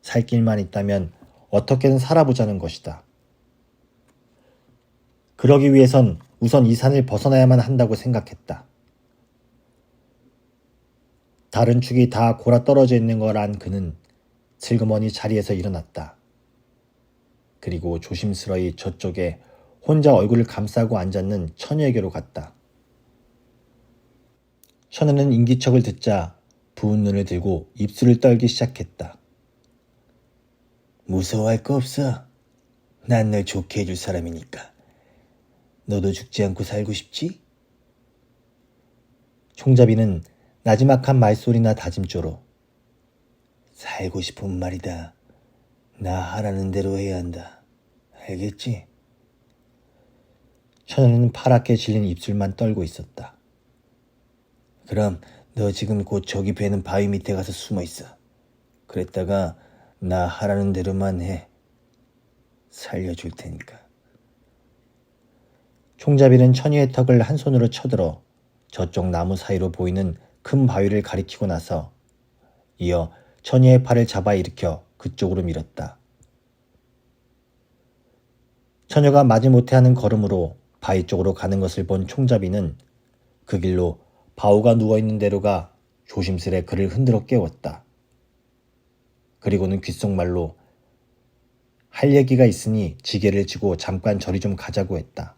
살 길만 있다면 어떻게든 살아보자는 것이다. 그러기 위해선 우선 이 산을 벗어나야만 한다고 생각했다. 다른 축이 다 골아 떨어져 있는 걸 안 그는 슬그머니 자리에서 일어났다. 그리고 조심스러이 저쪽에 혼자 얼굴을 감싸고 앉았는 처녀에게로 갔다. 처녀는 인기척을 듣자 부은 눈을 들고 입술을 떨기 시작했다. 무서워할 거 없어. 난 널 좋게 해줄 사람이니까. 너도 죽지 않고 살고 싶지? 총잡이는 나지막한 말소리나 다짐조로 살고 싶은 말이다. 나 하라는 대로 해야 한다. 알겠지? 처녀는 파랗게 질린 입술만 떨고 있었다. 그럼 너 지금 곧 저기 배는 바위 밑에 가서 숨어 있어. 그랬다가 나 하라는 대로만 해. 살려줄 테니까. 총잡이는 처녀의 턱을 한 손으로 쳐들어 저쪽 나무 사이로 보이는 큰 바위를 가리키고 나서 이어 처녀의 팔을 잡아 일으켜 그쪽으로 밀었다. 처녀가 마지못해 하는 걸음으로 바위 쪽으로 가는 것을 본 총잡이는 그 길로 바우가 누워있는 대로 가 조심스레 그를 흔들어 깨웠다. 그리고는 귓속말로 할 얘기가 있으니 지게를 지고 잠깐 저리 좀 가자고 했다.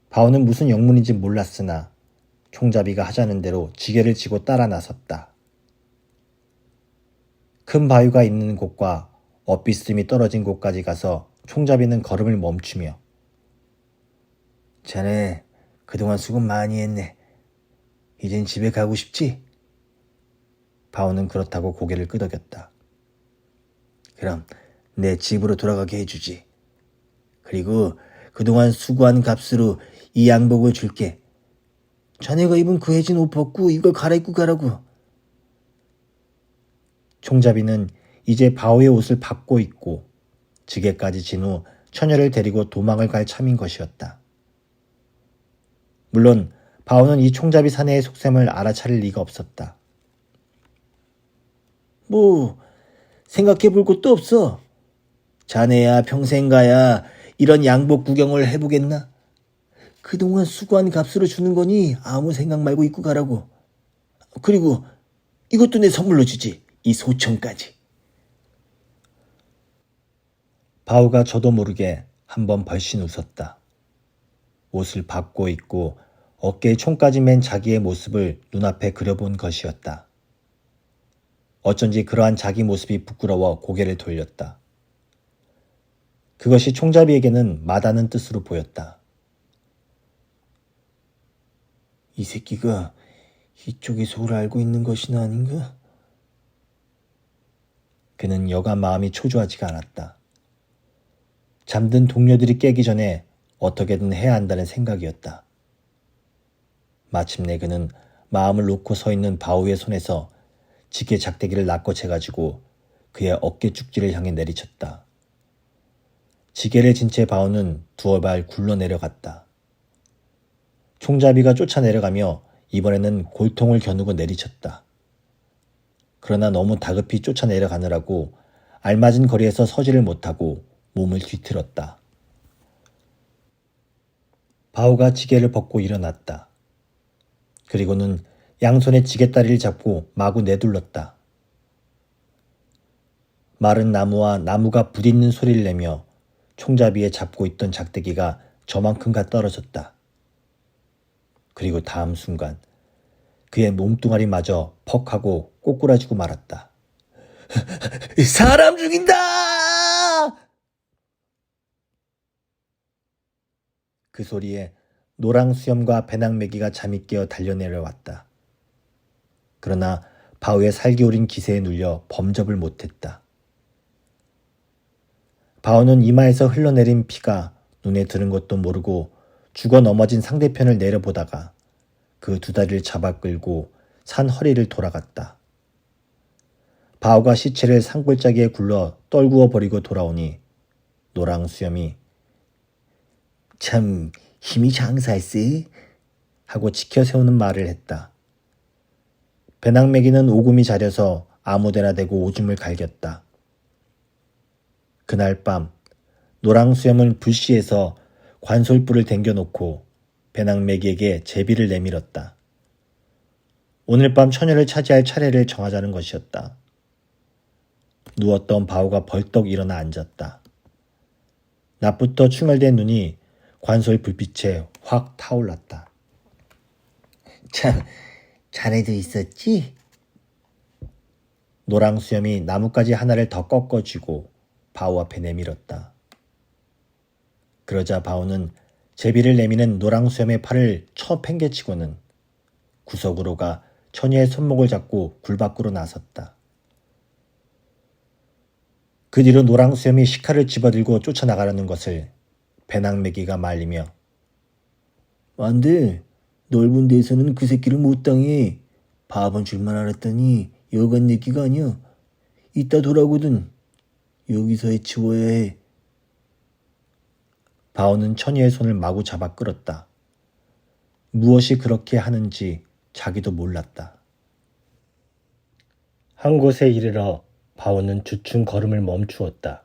바우는 무슨 영문인지 몰랐으나 총잡이가 하자는 대로 지게를 지고 따라 나섰다. 큰 바위가 있는 곳과 엇비스듬히 떨어진 곳까지 가서 총잡이는 걸음을 멈추며 자네 그동안 수고 많이 했네. 이젠 집에 가고 싶지? 바우는 그렇다고 고개를 끄덕였다. 그럼 내 집으로 돌아가게 해주지. 그리고 그동안 수고한 값으로 이 양복을 줄게. 자네가 입은 그 해진 옷 벗고 이걸 갈아입고 가라고. 총잡이는 이제 바우의 옷을 받고 입고 지게까지 진 후 처녀를 데리고 도망을 갈 참인 것이었다. 물론 바우는 이 총잡이 사내의 속셈을 알아차릴 리가 없었다. 뭐 생각해 볼 것도 없어. 자네야 평생 가야 이런 양복 구경을 해보겠나? 그동안 수고한 값으로 주는 거니 아무 생각 말고 입고 가라고. 그리고 이것도 내 선물로 주지. 이 소청까지. 바우가 저도 모르게 한번 벌씬 웃었다. 옷을 받고 입고 어깨에 총까지 맨 자기의 모습을 눈앞에 그려본 것이었다. 어쩐지 그러한 자기 모습이 부끄러워 고개를 돌렸다. 그것이 총잡이에게는 마다는 뜻으로 보였다. 이 새끼가 이쪽의 속을 알고 있는 것이나 아닌가? 그는 여간 마음이 초조하지가 않았다. 잠든 동료들이 깨기 전에 어떻게든 해야 한다는 생각이었다. 마침내 그는 마음을 놓고 서 있는 바우의 손에서 지게 작대기를 낚아채가지고 그의 어깨 쭉지를 향해 내리쳤다. 지게를 진 채 바우는 두어 발 굴러 내려갔다. 총잡이가 쫓아내려가며 이번에는 골통을 겨누고 내리쳤다. 그러나 너무 다급히 쫓아내려가느라고 알맞은 거리에서 서지를 못하고 몸을 뒤틀었다. 바오가 지게를 벗고 일어났다. 그리고는 양손에 지게다리를 잡고 마구 내둘렀다. 마른 나무와 나무가 부딪는 소리를 내며 총잡이에 잡고 있던 작대기가 저만큼가 떨어졌다. 그리고 다음 순간 그의 몸뚱아리마저 퍽 하고 꼬꾸라지고 말았다. 사람 죽인다! 그 소리에 노랑수염과 배낭매기가 잠이 깨어 달려내려왔다. 그러나 바오의 살기오린 기세에 눌려 범접을 못했다. 바오는 이마에서 흘러내린 피가 눈에 드는 것도 모르고 죽어 넘어진 상대편을 내려보다가 그 두 다리를 잡아 끌고 산 허리를 돌아갔다. 바오가 시체를 산골짜기에 굴러 떨구어 버리고 돌아오니 노랑수염이 참 힘이 장사했지? 하고 지켜 세우는 말을 했다. 배낭매기는 오금이 자려서 아무데나 대고 오줌을 갈겼다. 그날 밤 노랑수염은 불시에서 관솔불을 댕겨놓고 배낭매기에게 제비를 내밀었다. 오늘 밤 처녀를 차지할 차례를 정하자는 것이었다. 누웠던 바오가 벌떡 일어나 앉았다. 낮부터 충혈된 눈이 관솔 불빛에 확 타올랐다. 참, 자네도 있었지? 노랑수염이 나뭇가지 하나를 더 꺾어쥐고 바오 앞에 내밀었다. 그러자 바오는 제비를 내미는 노랑수염의 팔을 쳐 팽개치고는 구석으로 가 처녀의 손목을 잡고 굴 밖으로 나섰다. 그 뒤로 노랑수염이 식칼을 집어들고 쫓아나가려는 것을 배낭매기가 말리며 안 돼. 넓은 데서는 그 새끼를 못 당해. 밥은 줄만 알았더니 여간 얘기가 아니야. 이따 돌아오거든. 여기서 해치워야 해. 바오는 처녀의 손을 마구 잡아 끌었다. 무엇이 그렇게 하는지 자기도 몰랐다. 한 곳에 이르러 바오는 주춤 걸음을 멈추었다.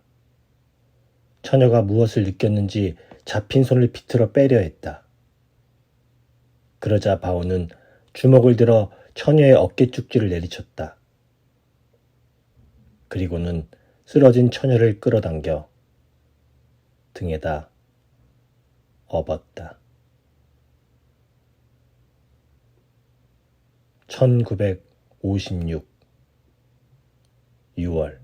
처녀가 무엇을 느꼈는지 잡힌 손을 비틀어 빼려 했다. 그러자 바오는 주먹을 들어 처녀의 어깨 쭉지를 내리쳤다. 그리고는 쓰러진 처녀를 끌어당겨 등에다 업었다. 1956 6월